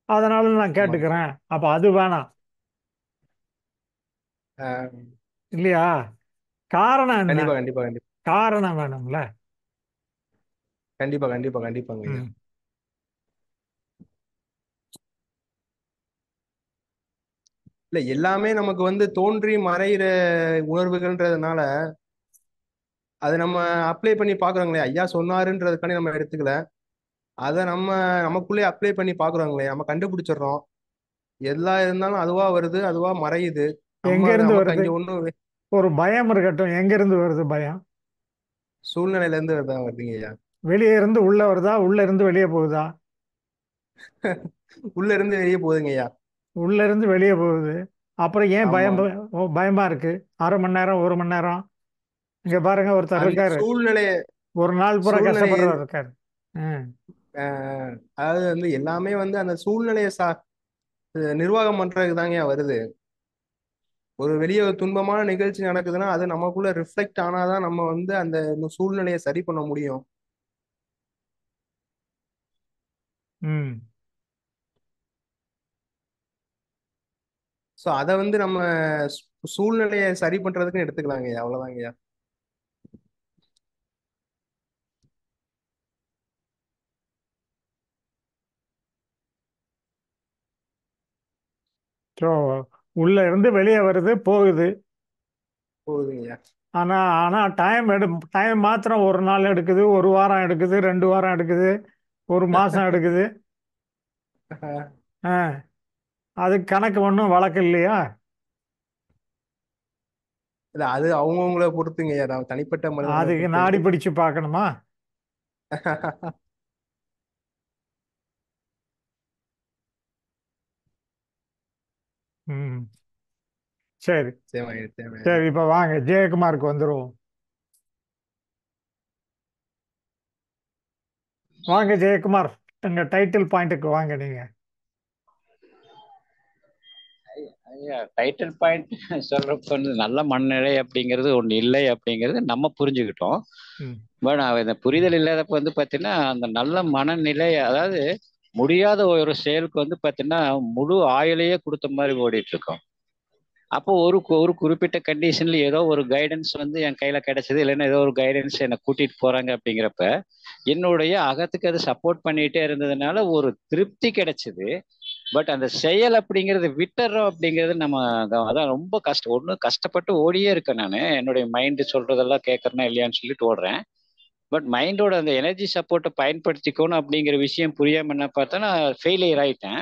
அதனால நான் ஆமாங்க. கேட்டுக்கிறேன். அப்ப அது வேணாம் ஆஹ் இல்லையா? காரணம் என்ன? கண்டிப்பா கண்டிப்பா கண்டிப்பா காரணம் வேணும்ல. கண்டிப்பா கண்டிப்பா கண்டிப்பாங்க ஐயா. ம் இல்ல எல்லாமே நமக்கு தோன்றி மறையிற உணர்வுகள்ன்றதுனால அதை நம்ம அப்ளை பண்ணி பாக்குறோங்களே. ஐயா சொன்னாருன்றதுக்காண்டி நம்ம எடுத்துக்கல. அதை நம்ம நமக்குள்ளே அப்ளை பண்ணி பாக்குறோங்களே, நம்ம கண்டுபிடிச்சிடுறோம். எல்லாம் இருந்தாலும் அதுவா வருது, அதுவா மறையுது. எங்க இருந்து நமக்கு வருது? அங்க ஒண்ணும் ஒரு பயம் இருக்கட்டும், எங்க இருந்து வருது பயம்? சூழ்நிலையில இருந்து வருதுங்க ஐயா. வெளியே இருந்து உள்ள வருதா, உள்ள இருந்து வெளியே போகுதா? உள்ள இருந்து வெளியே போகுதுங்க ஐயா. உள்ள இருந்து வெளியே போகுது. அப்புறம் ஏன் ஆமா. பயமா இருக்கு? அரை மணி நேரம், ஒரு மணி நேரம். இங்க பாருங்க, ஒருத்தர் அந்த இருக்காரு, சூழ்நிலைய ஒரு நாள் பூரா சூழ்நிலை கஷ்டப்படுறவர் இருக்காரு. அதாவது எல்லாமே அந்த சூழ்நிலையை நிர்வாகம் பண்றதுக்கு தாங்க வருது. ஒரு வெளியே ஒரு துன்பமான நிகழ்ச்சி நடக்குதுன்னா அது நமக்குள்ள ரிஃப்ளெக்ட் ஆனாதான் நம்ம வந்து அந்த சூழ்நிலையை சரி பண்ண முடியும். ம் ஸோ அதை வந்து நம்ம சூழ்நிலையை சரி பண்றதுக்குன்னு எடுத்துக்கலாங்கய்யா. அவ்வளவுதாங்கய்யா. ஸோ உள்ள இருந்து வெளியே வருது போகுது. போகுதுங்கய்யா. ஆனால் டைம் மாத்திரம் ஒரு நாள் எடுக்குது, ஒரு வாரம் எடுக்குது, 2 வாரம் எடுக்குது, ஒரு மாதம் எடுக்குது. ஆ அதுக்கு கணக்கு ஒன்றும் வழக்கு இல்லையா? இல்ல அது அவங்கவுங்கள பொறுத்துங்கய்யா. நான் தனிப்பட்ட மனிதர்களை அதுக்கு பொறுத்து. நாடி பிடிச்சு பார்க்கணுமா? ம் சரி சரி, இப்போ வாங்க ஜெயக்குமாருக்கு வந்துடுவோம். வாங்க ஜெயக்குமார், எங்கள் டைட்டில் பாயிண்ட்டுக்கு வாங்க நீங்கள். ஐயா டைட்டில் பாயிண்ட் சொல்றப்ப வந்து நல்ல மனநிலை அப்படிங்கிறது ஒண்ணு இல்லை அப்படிங்கிறது நம்ம புரிஞ்சுக்கிட்டோம். ம் பட் இந்த புரிதல் இல்லாதப்ப வந்து பாத்தீங்கன்னா அந்த நல்ல மனநிலை, அதாவது முடியாத ஒரு செயலுக்கு வந்து பாத்தீங்கன்னா முழு ஆயுளையே கொடுத்த மாதிரி ஓடிட்டு இருக்கோம். அப்போ ஒரு குறிப்பிட்ட கண்டிஷன்ல ஏதோ ஒரு கைடன்ஸ் வந்து என் கையில கிடைச்சது, இல்லைன்னா ஏதோ ஒரு கைடன்ஸ் என்னை கூட்டிட்டு போறாங்க அப்படிங்கிறப்ப என்னுடைய அகத்துக்கு அது சப்போர்ட் பண்ணிட்டே இருந்ததுனால ஒரு திருப்தி கிடைச்சது. பட் அந்த செயல் அப்படிங்கிறது விட்டுறோம் அப்படிங்கிறது நம்ம அதான் ரொம்ப கஷ்டம். ஒண்ணு கஷ்டப்பட்டு ஓடியே இருக்கேன் நான், என்னுடைய மைண்டு சொல்றதெல்லாம் கேட்கறேன்னா இல்லையான்னு சொல்லிட்டு ஓடுறேன். பட் மைண்டோட அந்த எனர்ஜி சப்போர்ட்டை பயன்படுத்திக்கணும் அப்படிங்கிற விஷயம் புரியாம என்ன பார்த்தா நான் ஃபெயிலியர் ஆயிட்டேன்.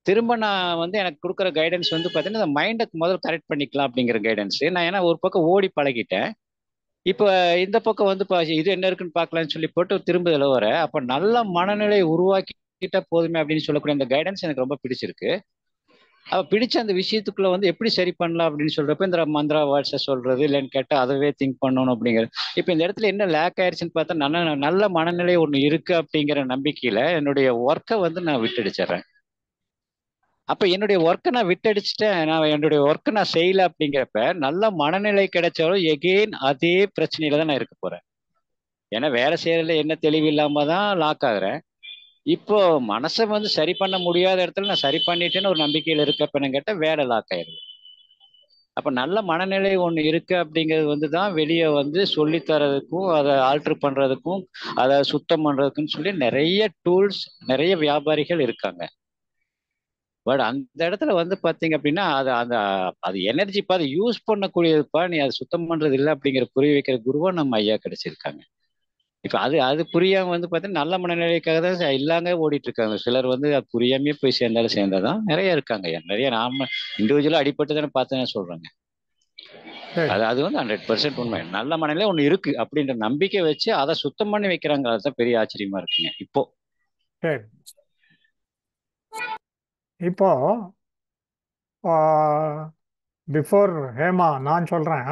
திரும்ப நான் வந்து எனக்கு கொடுக்குற கைடன்ஸ் வந்து பார்த்தீங்கன்னா இந்த மைண்டுக்கு முதல் கரெக்ட் பண்ணிக்கலாம் அப்படிங்கிற கைடன்ஸ். நான் ஏன்னா ஒரு பக்கம் ஓடி பழகிட்டேன். இப்போ இந்த பக்கம் வந்து இது என்ன இருக்குன்னு பார்க்கலாம்னு சொல்லி போட்டு திரும்ப இதில் வர அப்போ நல்ல மனநிலை உருவாக்கிட்டா போதுமே அப்படின்னு சொல்லக்கூடிய அந்த கைடன்ஸ் எனக்கு ரொம்ப பிடிச்சிருக்கு. அவ பிடிச்ச அந்த விஷயத்துக்குள்ள வந்து எப்படி சரி பண்ணலாம் அப்படின்னு சொல்றப்ப இந்த மந்திரா வேர்ட்ஸை சொல்றது, இல்லைன்னு கேட்டால் அதவே திங்க் பண்ணணும் அப்படிங்கிறது. இப்போ இந்த இடத்துல என்ன லேக் ஆயிடுச்சுன்னு பார்த்தா நல்ல மனநிலை ஒன்று இருக்கு அப்படிங்கிற நம்பிக்கையில என்னுடைய ஒர்க்கை வந்து நான் விட்டுடுச்சிடுறேன். அப்ப என்னுடைய ஒர்க்கை நான் விட்டடிச்சுட்டேன், நான் என்னுடைய ஒர்க்கை நான் செய்யல அப்படிங்கிறப்ப நல்ல மனநிலை கிடைச்சாலும் எகெயின் அதே பிரச்சனையில தான் நான் இருக்க போறேன். ஏன்னா வேலை செய்யறதுல என்ன தெளிவு இல்லாம தான் லாக் ஆகுறேன். இப்போ மனசை வந்து சரி பண்ண முடியாத இடத்துல நான் சரி பண்ணிட்டேன்னு ஒரு நம்பிக்கையில இருக்கப்பன்னு கேட்டால் வேலை லாக் ஆயிருது. அப்ப நல்ல மனநிலை ஒண்ணு இருக்கு அப்படிங்கிறது வந்து தான் வெளியே வந்து சொல்லித்தரதுக்கும் அதை ஆல்டர் பண்றதுக்கும் அதை சுத்தம் பண்றதுக்குன்னு சொல்லி நிறைய டூல்ஸ், நிறைய வியாபாரிகள் இருக்காங்க. பட் அந்த இடத்துல வந்து பாத்தீங்க அப்படின்னா அது அந்த அது எனர்ஜிப்பா, அதை யூஸ் பண்ணக்கூடியதுப்பா, நீ அதை சுத்தம் பண்றது இல்லை அப்படிங்கிற புரிய வைக்கிற குருவா நம்ம ஐயா கிடைச்சிருக்காங்க. இப்ப அது புரியாம வந்து பாத்தீங்கன்னா நல்ல மனநிலைக்காக தான் இல்லாங்க ஓடிட்டு இருக்காங்க. சிலர் வந்து அது புரியாமே போய் சேர்ந்தாலும் சேர்ந்தாதான் நிறைய இருக்காங்க ஐயா. நிறைய நாம இண்டிவிஜுவலா அடிபட்டு தானே பார்த்தேன்னு சொல்றேங்க. அது வந்து 100% உண்மை. நல்ல மனநிலை ஒண்ணு இருக்கு அப்படின்ற நம்பிக்கை வச்சு அதை சுத்தம் பண்ணி வைக்கிறாங்க. அதுதான் பெரிய ஆச்சரியமா இருக்குங்க இப்போ. இப்போ பிஃபோர் ஹேமா நான் சொல்கிறேன்.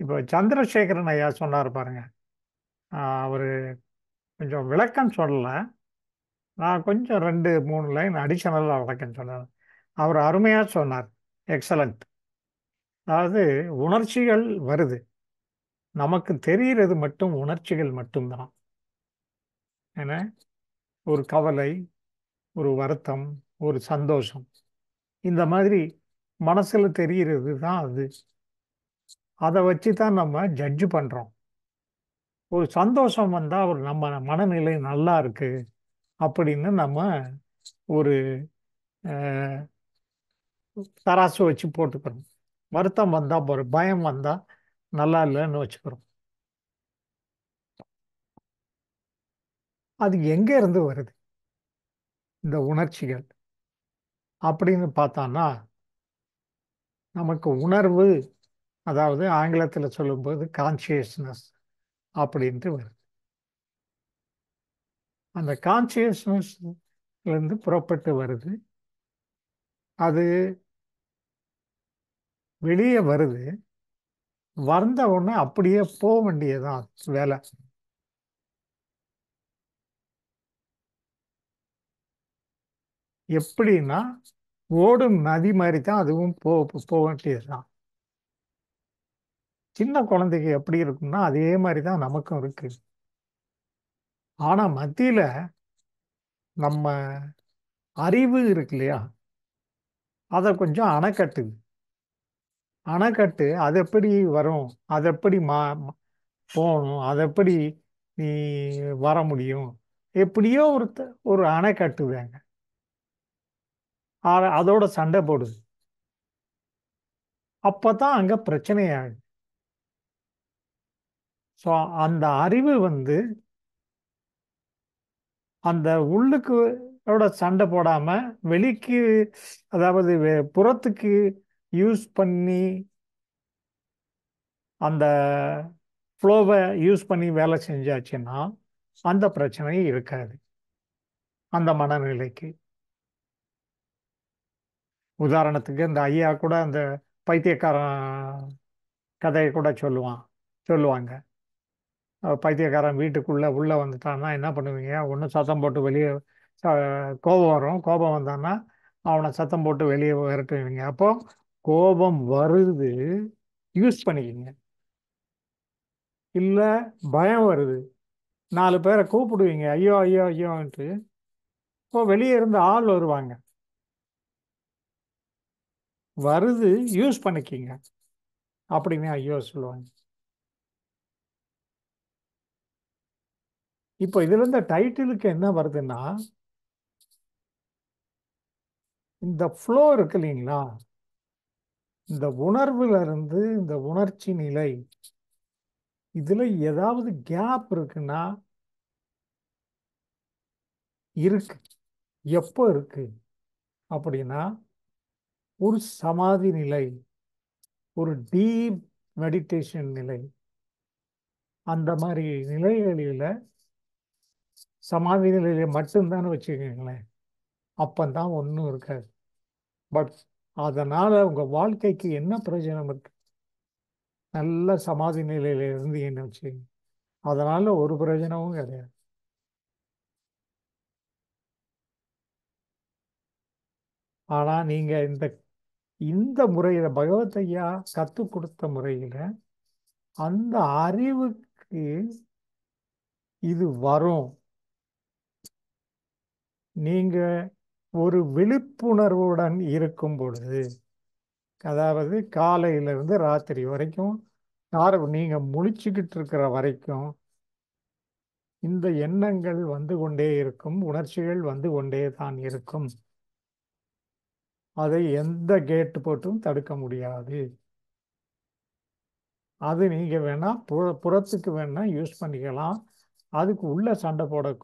இப்போ சந்திரசேகரன் ஐயா சொன்னார் பாருங்க, அவர் கொஞ்சம் விளக்கம் சொல்லலை, நான் கொஞ்சம் 2-3 லைன் அடிஷனலாக விளக்கம் சொன்னேன். அவர் அருமையாக சொன்னார். எக்ஸலண்ட். அதாவது உணர்ச்சிகள் வருது, நமக்கு தெரிகிறது மட்டும் உணர்ச்சிகள் மட்டும்தான். ஏன்னா ஒரு கவலை, ஒரு வருத்தம், ஒரு சந்தோஷம், இந்த மாதிரி மனசுல தெரிகிறது தான் அது. அதை வச்சு தான் நம்ம ஜட்ஜ் பண்ணுறோம். ஒரு சந்தோஷம் வந்தால் ஒரு நம்ம மனநிலை நல்லா இருக்கு அப்படின்னு நம்ம ஒரு தராசு வச்சு போட்டுக்கிறோம். வருத்தம் வந்தால், ஒரு பயம் வந்தால் நல்லா இல்லைன்னு வச்சுக்கிறோம். அது எங்கே இருந்து வருது இந்த உணர்ச்சிகள் அப்படின்னு பார்த்தான்னா, நமக்கு உணர்வு, அதாவது ஆங்கிலத்தில் சொல்லும்போது கான்சியஸ்னஸ் அப்படின்ட்டு வருது. அந்த கான்சியஸ்னஸ்லேருந்து புறப்பட்டு வருது, அது வெளியே வருது, வந்த உடனே அப்படியே போக வேண்டியதுதான் வேலை. எப்படின்னா ஓடும் நதி மாதிரி தான் அதுவும் போக வேண்டியது தான். சின்ன குழந்தைக்கு எப்படி இருக்கும்னா அதே மாதிரி தான் நமக்கும் இருக்கு. ஆனா மத்தியில நம்ம அறிவு இருக்கு இல்லையா, அதை கொஞ்சம் அணைக்கட்டு அது எப்படி வரும், அது எப்படி போகணும், அது எப்படி நீ வர முடியும், எப்படியோ ஒரு அணை கட்டுவாங்க. அதோட சண்டை போடுது. அப்பதான் அங்க பிரச்சனையாகுது. ஸோ அந்த அறிவு அந்த உள்ளுக்கு சண்டை போடாம வெளிக்கு, அதாவது புறத்துக்கு யூஸ் பண்ணி அந்த ஃப்ளோவை யூஸ் பண்ணி வேலை செஞ்சாச்சுன்னா அந்த பிரச்சனை இருக்காது அந்த மனநிலைக்கு. உதாரணத்துக்கு இந்த ஐயா கூட அந்த பைத்தியக்காரன் கதையை கூட சொல்லுவாங்க. பைத்தியக்காரன் வீட்டுக்குள்ள உள்ள வந்துட்டான்னா என்ன பண்ணுவீங்க? ஒன்றும் சத்தம் போட்டு வெளியே, கோபம் வரும். கோபம் வந்தான்னா அவனை சத்தம் போட்டு வெளியே விரட்டுவீங்க. அப்போ கோபம் வருது, யூஸ் பண்ணிக்கிங்க. இல்லை பயம் வருது, 4 பேரை கூப்பிடுவீங்க, ஐயோ ஐயோ ஐயோன்ட்டு. இப்போ வெளியே இருந்து ஆள் வருவாங்க. வருது, யூஸ் பண்ணிக்கிங்க அப்படின்னு ஐயோ சொல்லுவாங்க. இப்போ இதுல இருந்து டைட்டிலுக்கு என்ன வருதுன்னா, இந்த ஃப்ளோ இருக்கு இல்லைங்களா, இந்த உணர்வுல இருந்து இந்த உணர்ச்சி நிலை, இதுல ஏதாவது கேப் இருக்குன்னா இருக்கு. எப்போ இருக்கு அப்படின்னா, ஒரு சமாதி நிலை, ஒரு டீப் மெடிடேஷன் நிலை, அந்த மாதிரி நிலைகளில, சமாதி நிலையில மட்டும்தான் வச்சுக்கோங்களேன், அப்பந்தான் ஒன்றும் இருக்காது. பட் அதனால உங்க வாழ்க்கைக்கு என்ன பிரயோஜனம் இருக்கு? நல்ல சமாதி நிலையில இருந்தீங்கன்னு வச்சுக்கோங்க, அதனால ஒரு பிரயோஜனமும் கிடையாது. ஆனா நீங்க இந்த இந்த முறையில பகவத் ஐயா கற்றுக் கொடுத்த முறையில அந்த அறிவுக்கு இது வரும். நீங்க ஒரு விழிப்புணர்வுடன் இருக்கும் பொழுது, அதாவது காலையிலிருந்து ராத்திரி வரைக்கும் நீங்க முழிச்சுக்கிட்டு இருக்கிற வரைக்கும் இந்த எண்ணங்கள் வந்து கொண்டே இருக்கும், உணர்ச்சிகள் வந்து கொண்டே தான் இருக்கும். அதை எந்த கேட்டு போட்டும் தடுக்க முடியாது. அது நீங்க வேணா புறத்துக்கு வேணா யூஸ் பண்ணிக்கலாம், அதுக்கு உள்ள சண்டை போட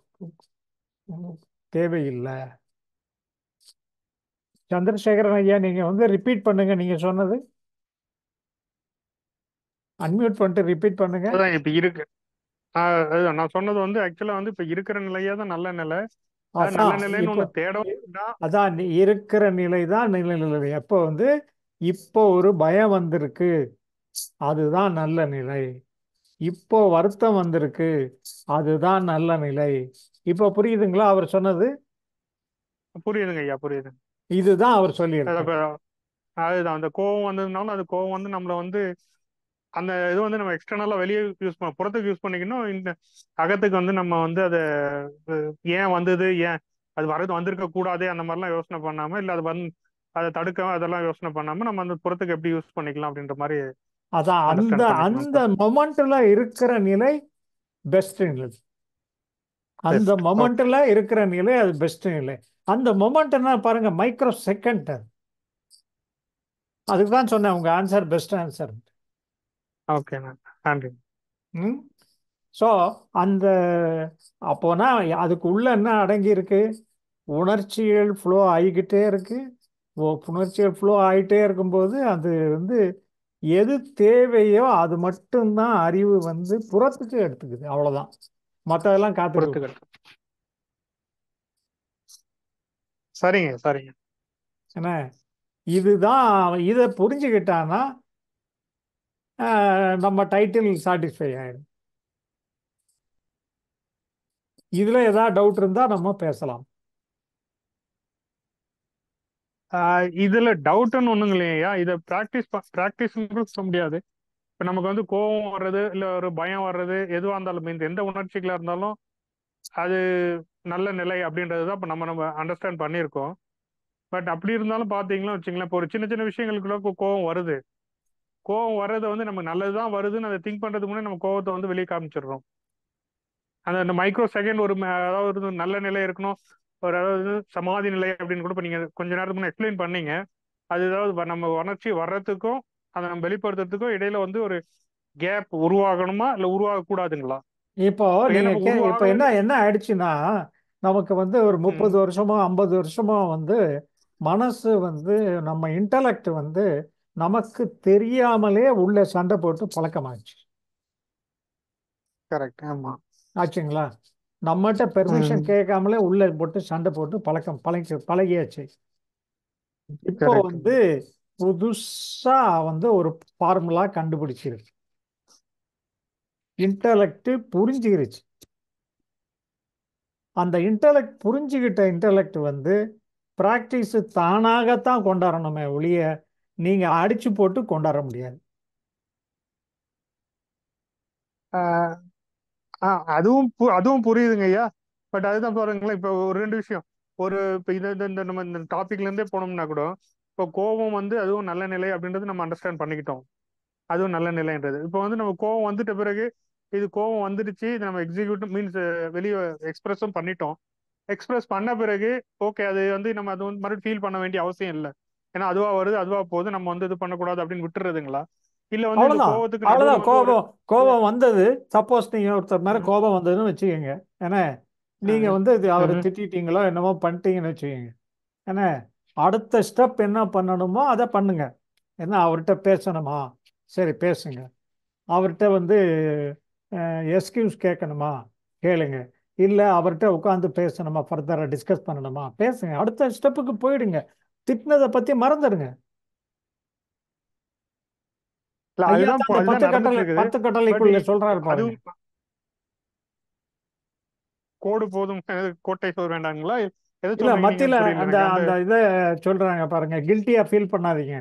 தேவையில்லை. சந்திரசேகரன் ஐயா, நீங்க ரிப்பீட் பண்ணுங்க நீங்க சொன்னது. அன்மியூட் பண்ணிட்டு ரிப்பீட் பண்ணுங்க. அதான் இப்ப இருக்கு. அதுதான் நான் சொன்னது ஆக்சுவலா இப்ப இருக்கிற நிலையா தான் நல்ல நிலை. நல்ல நிலைன்னு ஒண்ணு தேடவும். அதான் இருக்கிற நிலை தான் நிலை. எப்போ இப்போ ஒரு பயம் வந்திருக்கு, அதுதான் நல்ல நிலை. இப்போ வருத்தம் வந்திருக்கு, அதுதான் நல்ல நிலை. இப்போ புரியுதுங்களா அவர் சொன்னது? புரியுதுங்க ஐயா, புரியுது. இதுதான் அவர் சொல்லியிருக்காரு. அதுதான் அந்த கோபம் வந்ததுனாலும் அது கோபம் நம்மள அந்த இது நம்ம எக்ஸ்டர்னலா வெளியே யூஸ் புறத்துக்கு யூஸ் பண்ணிக்கணும். இந்த அகத்துக்கு நம்ம அதை ஏன் வந்தது, ஏன் அது வந்திருக்க கூடாது, அந்த மாதிரிலாம் யோசனை பண்ணாம, இல்ல அதை தடுக்க அதெல்லாம் யோசனை பண்ணாம நம்ம அந்த புறத்துக்கு எப்படி யூஸ் பண்ணிக்கலாம் அப்படின்ற மாதிரி. அதான் அந்த மொமெண்ட்ல இருக்கிற நிலை பெஸ்ட் நிலை. அந்த மொமெண்ட்ல இருக்கிற நிலை அது பெஸ்ட் நிலை. அந்த மொமெண்ட்னா பாருங்க, மைக்ரோ செகண்ட். அதுக்கு தான் சொன்னேன் உங்க ஆன்சர் பெஸ்ட் ஆன்சர். ஓகே, நன்றி. ஸோ அந்த அப்போனா அதுக்கு உள்ள என்ன அடங்கி இருக்கு? உணர்ச்சிகள் ஃப்ளோ ஆகிக்கிட்டே இருக்கு. உணர்ச்சிகள் ஃப்ளோ ஆகிட்டே இருக்கும்போது அது எது தேவையோ அது மட்டும்தான் அறிவு புறத்துக்கு எடுத்துக்குது, அவ்வளவுதான். மற்றதெல்லாம் காத்துக்கு. சரிங்க சரிங்க. என்ன இதுதான், இதை புரிஞ்சுக்கிட்டான்னா நம்ம டைட்டில் சாட்டிஸ்ஃபை ஆயிடும். இதுல ஏதாவது டவுட் இருந்தா நம்ம பேசலாம். இதுல டவுட்னு ஒண்ணுங்க இல்லையா, இதை ப்ராக்டிஸ் சொல்ல முடியாது. இப்ப நமக்கு வந்து கோபம் வர்றது இல்ல ஒரு பயம் வர்றது எதுவா இருந்தாலும் இந்த எந்த உணர்ச்சிகளா இருந்தாலும் அது நல்ல நிலை அப்படின்றதுதான் இப்ப நம்ம அண்டர்ஸ்டாண்ட் பண்ணியிருக்கோம். பட் அப்படி இருந்தாலும் பாத்தீங்கன்னா வச்சுங்களேன், இப்போ ஒரு சின்ன சின்ன விஷயங்களுக்குள்ள கோவம் வருது. கோவம் வர்றதை வந்து நம்ம நல்லதுதான் வருதுன்னு அதை திங்க் பண்றதுக்கு முன்னாடி நம்ம கோவத்தை வந்து வெளியே காமிச்சிடுறோம். அந்த மைக்ரோ செகண்ட் அதாவது ஒரு நல்ல நிலை இருக்கணும், ஒரு அதாவது சமாதி நிலை அப்படின்னு கூட நீங்க கொஞ்ச நேரத்துக்கு முன்னாடி எக்ஸ்பிளைன் பண்ணீங்க. அது ஏதாவது நம்ம உணர்ச்சி வர்றதுக்கும் அதை நம்ம வெளிப்படுத்துறதுக்கும் இடையில வந்து ஒரு கேப் உருவாகணுமா இல்ல உருவாக கூடாதுங்களா? இப்போ நீங்க இப்போ என்ன ஆயிடுச்சுன்னா, நமக்கு வந்து ஒரு 30 வருஷமோ 50 வருஷமோ வந்து மனசு வந்து நம்ம இன்டலெக்ட் வந்து நமக்கு தெரியாமலே உள்ள சண்டை போட்டு பழக்கமாச்சு. கரெக்ட். ஆமா. ஆச்சுங்களா? நம்மகிட்ட பெர்மிஷன் கேட்காமலே உள்ள போட்டு சண்டை போட்டு பழகியாச்சு. இப்போ வந்து புதுசா வந்து ஒரு ஃபார்முலா கண்டுபிடிச்சிருக்கு. இன்டலெக்ட் புரிஞ்சுக்கிருச்சு. அந்த புரிஞ்சுக்கிட்ட இன்டலெக்ட் வந்து பிராக்டிஸ் தானாகத்தான் கொண்டாடணுமே ஒழிய நீங்க அடிச்சு போட்டு கொண்டாட முடியாது. அதுவும் புரியுதுங்க ஐயா. பட் அதுதான் பாருங்களேன், இப்ப ஒரு 2 விஷயம். இப்ப இந்த நம்ம இந்த டாபிக்ல இருந்தே போனோம்னா கூட, இப்போ கோபம் வந்து அதுவும் நல்ல நிலை அப்படின்றது நம்ம அண்டர்ஸ்டாண்ட் பண்ணிக்கிட்டோம். அதுவும் நல்ல நிலைன்றது. இப்போ வந்து நம்ம கோபம் வந்துட்ட பிறகு இது கோபம் வந்துடுச்சு, இது நம்ம எக்ஸிக்யூட் மீன்ஸ் வெளியே எக்ஸ்பிரஸும் பண்ணிட்டோம். எக்ஸ்பிரஸ் பண்ண பிறகு ஓகே, அது வந்து நம்ம அது வந்து மறுபடியும் ஃபீல் பண்ண வேண்டிய அவசியம் இல்லை. ஏன்னா அதுவா வருது அதுவா போகுது, நம்ம வந்து இது பண்ணக்கூடாது அப்படின்னு விட்டுறதுங்களா? இல்ல வந்து இந்த கோபத்துக்கு அவ்வளவுதான். கோபம் வந்தது, சப்போஸ் நீங்க ஒருத்தர் மேல கோபம் வந்ததுன்னு வச்சுக்கோங்க. ஏன்னா நீங்க வந்து அவரை திட்டிட்டீங்களோ என்னமோ பண்ணிட்டீங்கன்னு வச்சுக்கோங்க. ஏன்னா அடுத்த ஸ்டெப் என்ன பண்ணணுமோ அதை பண்ணுங்க. என்ன அவர்கிட்ட பேசணுமா, சரி பேசுங்க. அவர்கிட்ட வந்து எக்ஸ்கியூஸ் கேட்கணுமா, கேளுங்க. இல்லை அவர்கிட்ட உட்காந்து பேசணுமா, ஃபர்தராக டிஸ்கஸ் பண்ணணுமா, பேசுங்க. அடுத்த ஸ்டெப்புக்கு போயிடுங்க. திட்டினதை பற்றி மறந்துடுங்க. 10 கட்டளைக்குள்ள சொல்றாரு பாருங்க. கோடு போதும் கோட்டை சொல்ல வேண்டாங்களா? இல்ல மத்தியில அந்த இதை சொல்றாங்க பாருங்க, கில்ட்டியா ஃபீல் பண்ணாதீங்க.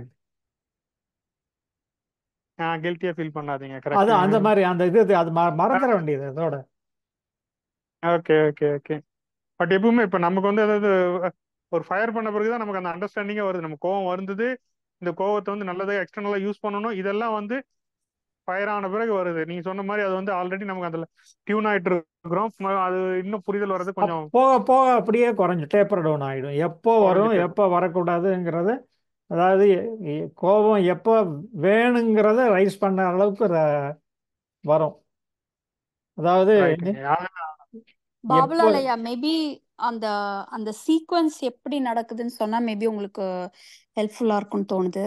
கில்ட்டியா ஃபீல் பண்ணாதீங்க. அது அந்த மாதிரி அந்த இது அது மறந்துட வேண்டியது அதோட. Okay okay okay. பட் எப்பவுமே இப்ப நமக்கு வந்து அதாவது ஒரு ஃபயர் பண்ண பிறகுதான் நமக்கு அந்த அண்டர்ஸ்டாண்டிங்கே வருது. நம்ம கோவம் வருந்தது, இந்த கோவத்தை வந்து நல்லதாக எக்ஸ்டர்னலா யூஸ் பண்ணணும், இதெல்லாம் வந்து ஃபயர் ஆன பிறகு வருது. நீங்க சொன்ன மாதிரி அது வந்து ஆல்ரெடி நமக்கு அதுல டியூன் ஆயிட்டு இருக்கிறோம். அது இன்னும் புரிதல் வர்றது கொஞ்சம் போக போக அப்படியே குறைஞ்சு டேப்பர் டவுன் ஆயிடும். எப்போ வரும் எப்போ வரக்கூடாதுங்கிறது, அதாவது கோபம் எப்போ வேணுங்கிறத ரைஸ் பண்ண அளவுக்கு வரும். அதாவது பாபுலாலையா மேபி அந்த அந்த சீக்வன்ஸ் எப்படி நடக்குதுன்னு சொன்னா மேபி உங்களுக்கு ஹெல்ப்ஃபுல்லா இருக்கும்னு தோணுது.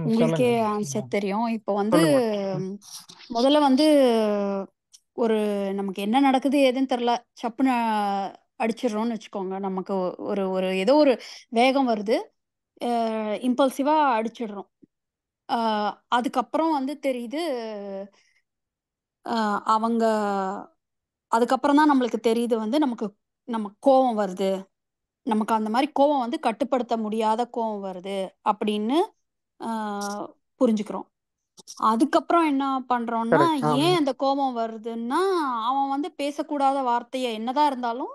உங்களுக்கே ஆன்சர் தெரியும். இப்போ வந்து முதல்ல வந்து ஒரு நமக்கு என்ன நடக்குது ஏதுன்னு தெரியல, சப்புன்னு அடிச்சிடுறோம்னு வச்சுக்கோங்க. நமக்கு ஒரு ஒரு ஏதோ ஒரு வேகம் வருது, இம்பல்சிவா அடிச்சிடுறோம். அதுக்கப்புறம் வந்து தெரியுது அவங்க அதுக்கப்புறம் தான் நம்மளுக்கு தெரியுது வந்து நமக்கு கோபம் வருது, நமக்கு அந்த மாதிரி கோபம் வந்து கட்டுப்படுத்த முடியாத கோபம் வருது அப்படின்னு புரிஞ்சுக்கிறோம். அதுக்கப்புறம் என்ன பண்றோம்னா, ஏன் அந்த கோபம் வருதுன்னா, அவன் வந்து பேசக்கூடாத வார்த்தையை என்னதான் இருந்தாலும்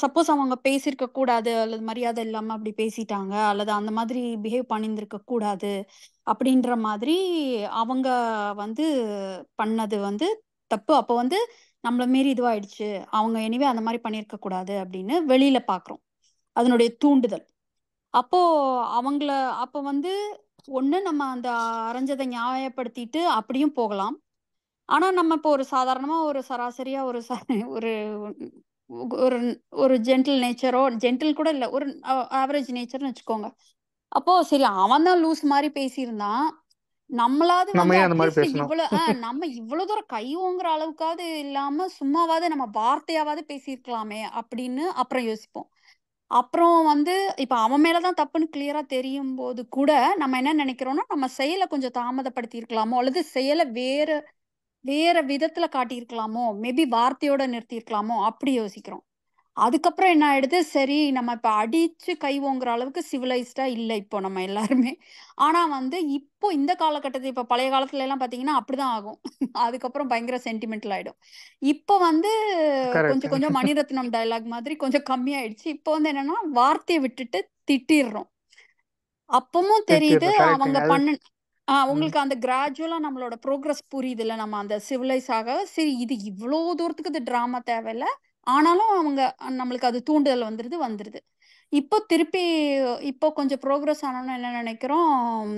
சப்போஸ் அவங்க பேசியிருக்க கூடாது, அல்லது மரியாதை இல்லாம அப்படி பேசிட்டாங்க, அல்லது அந்த மாதிரி பிஹேவ் பண்ணியிருந்திருக்க கூடாது அப்படின்ற மாதிரி அவங்க வந்து பண்ணது வந்து தப்பு. அப்போ வந்து நம்மள மீறி இதுவாயிடுச்சு, அவங்க எனிவே அந்த மாதிரி பண்ணியிருக்க கூடாது அப்படின்னு வெளியில பாக்குறோம். அதனுடைய தூண்டுதல். அப்போ அப்போ வந்து ஒண்ணு நம்ம அந்த அரைஞ்சதை நியாயப்படுத்திட்டு அப்படியும் போகலாம். ஆனா நம்ம இப்போ ஒரு சாதாரணமா ஒரு சராசரியா ஒரு ஒரு ஒரு ஒரு ஜென்டில் நேச்சரோ, ஜென்டில் கூட இல்ல, ஒரு ஆவரேஜ் நேச்சர்னு வச்சுக்கோங்க. அப்போ சரி அவன் தான் லூஸ் மாதிரி பேசியிருந்தான், நம்மளாவது வந்து அட்லீஸ்ட் நம்ம இவ்வளவு தூரம் கை ஓங்குற அளவுக்காவது இல்லாம சும்மாவாவது நம்ம வார்த்தையாவது பேசியிருக்கலாமே அப்படின்னு அப்புறம் யோசிப்போம். அப்புறம் வந்து இப்ப அவன் மேலதான் தப்புன்னு கிளியரா தெரியும் போது கூட நம்ம என்ன நினைக்கிறோம்னா, நம்ம செயலை கொஞ்சம் தாமதப்படுத்தி இருக்கலாமோ, அல்லது செயலை வேற விதத்துல காட்டியிருக்கலாமோ, மேபி வார்த்தையோட நிறுத்தி இருக்கலாமோ அப்படி யோசிக்கிறோம். அதுக்கப்புறம் என்ன ஆயிடுது, சரி நம்ம இப்ப அடிச்சு கை ஓங்குற அளவுக்கு சிவிலைஸ்டா இல்ல இப்போ நம்ம எல்லாருமே. ஆனா வந்து இப்போ இந்த காலகட்டத்துல இப்ப பழைய காலத்துல எல்லாம் பாத்தீங்கன்னா அப்படிதான் ஆகும். அதுக்கப்புறம் பயங்கர சென்டிமெண்டல் ஆயிடும். இப்போ வந்து கரெக்ட். கொஞ்சம் கொஞ்சம் மணிரத்னம் டயலாக் மாதிரி கொஞ்சம் கம்மியாயிடுச்சு. இப்போ வந்து என்னன்னா வார்த்தையை விட்டுட்டு திட்டிடுறோம். அப்பவும் தெரியுது திட்டிடுறோம். அவங்க கரெக்டுங்க. அது பண்ண ம். உங்களுக்கு அந்த கிராஜுவலா நம்மளோட ப்ரோக்ரஸ் புரியுதுல்ல, நம்ம அந்த சிவிலைஸ் ஆக சரி இது இவ்வளோ தூரத்துக்கு இது டிராமா தேவையில்ல. ஆனாலும் அவங்க நம்மளுக்கு அது தூண்டுதல் வந்துருது. இப்போ திருப்பி இப்போ கொஞ்சம் ப்ரோக்ரஸ் ஆனோன்னு என்ன நினைக்கிறோம்,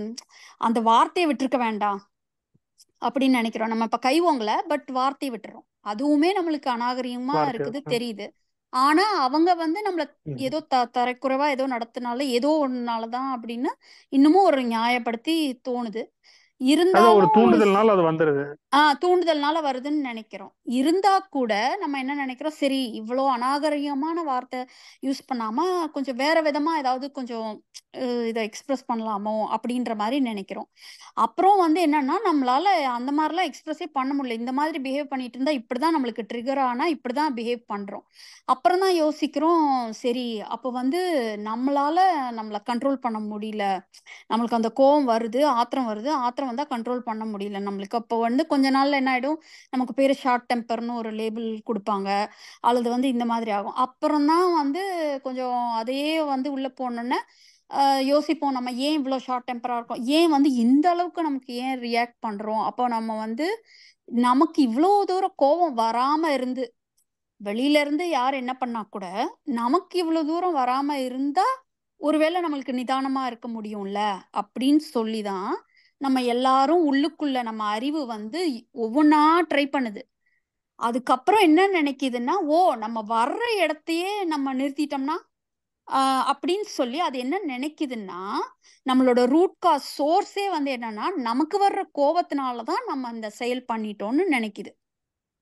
அந்த வார்த்தையை விட்டுருக்க வேண்டாம் அப்படின்னு நினைக்கிறோம். நம்ம இப்ப கை ஓங்கல, பட் வார்த்தையை விட்டுறோம். அதுவுமே நம்மளுக்கு அநாகரிகமா வார்த்தை. இருக்குது தெரியுது. ஆனா அவங்க வந்து நம்மள ம். ஏதோ தரக்குறைவா ஏதோ நடத்தினால ஏதோ ஒண்ணுனாலதான் அப்படின்னு இன்னமும் ஒரு நியாயப்படுத்தி தோணுது. அது ஒரு இருந்தாலும் தூண்டுதல்னால அது வந்துருது. தூண்டுதல்னால வருதுன்னு நினைக்கிறோம். இருந்தா கூட நம்ம என்ன நினைக்கிறோம், சரி இவ்வளோ அநாகரிகமான வார்த்தை யூஸ் பண்ணாம கொஞ்சம் வேற விதமா ஏதாவது கொஞ்சம் இதை எக்ஸ்பிரஸ் பண்ணலாமோ அப்படின்ற மாதிரி நினைக்கிறோம். அப்புறம் வந்து என்னன்னா நம்மளால அந்த மாதிரிலாம் எக்ஸ்பிரஸே பண்ண முடியல. இந்த மாதிரி பிஹேவ் பண்ணிட்டு இருந்தா இப்படிதான் நம்மளுக்கு ட்ரிகர் ஆனா இப்படிதான் பிஹேவ் பண்றோம். அப்புறம் தான் யோசிக்கிறோம், சரி அப்போ வந்து நம்மள கண்ட்ரோல் பண்ண முடியல. நம்மளுக்கு அந்த கோவம் வருது, ஆத்திரம் வருது. ஆத்திரம் வந்தா கண்ட்ரோல் பண்ண முடியல நம்மளுக்கு. அப்போ வந்து கொஞ்ச நாள்ல என்ன ஆயிடும், நமக்கு பேரு ஷார்ட் டெம்பர்னு ஒரு லேபிள் குடுப்பாங்க. அல்லது வந்து இந்த மாதிரி ஆகும். அப்புறம் தான் வந்து கொஞ்சம் அதையே வந்து உள்ள போனோன்னே யோசிப்போம், நம்ம ஏன் இவ்வளோ ஷார்ட் டெம்பரா இருக்கோம்? ஏன் வந்து இந்த அளவுக்கு நமக்கு ஏன் ரியாக்ட் பண்றோம்? அப்போ நம்ம வந்து நமக்கு இவ்வளோ தூரம் கோவம் வராம இருந்து, வெளியில இருந்து யார் என்ன பண்ணா கூட, நமக்கு இவ்வளோ தூரம் வராம இருந்தா, ஒருவேளை நம்மளுக்கு நிதானமா இருக்க முடியும்ல, அப்படின்னு சொல்லி தான் நம்ம எல்லாரும் உள்ளுக்குள்ள நம்ம அறிவு வந்து ஒவ்வொன்னா ட்ரை பண்ணுது. அதுக்கப்புறம் என்ன நினைக்குதுன்னா, ஓ நம்ம வர்ற இடத்தையே நம்ம நிறுத்திட்டோம்னா, அப்படின்னு சொல்லி அது என்ன நினைக்குதுன்னா, நம்மளோட ரூட் காஸ் சோர்ஸே வந்து என்னன்னா, நமக்கு வர்ற கோவத்தினால தான் நம்ம அந்த செயல் பண்ணிட்டோம்னு நினைக்குது.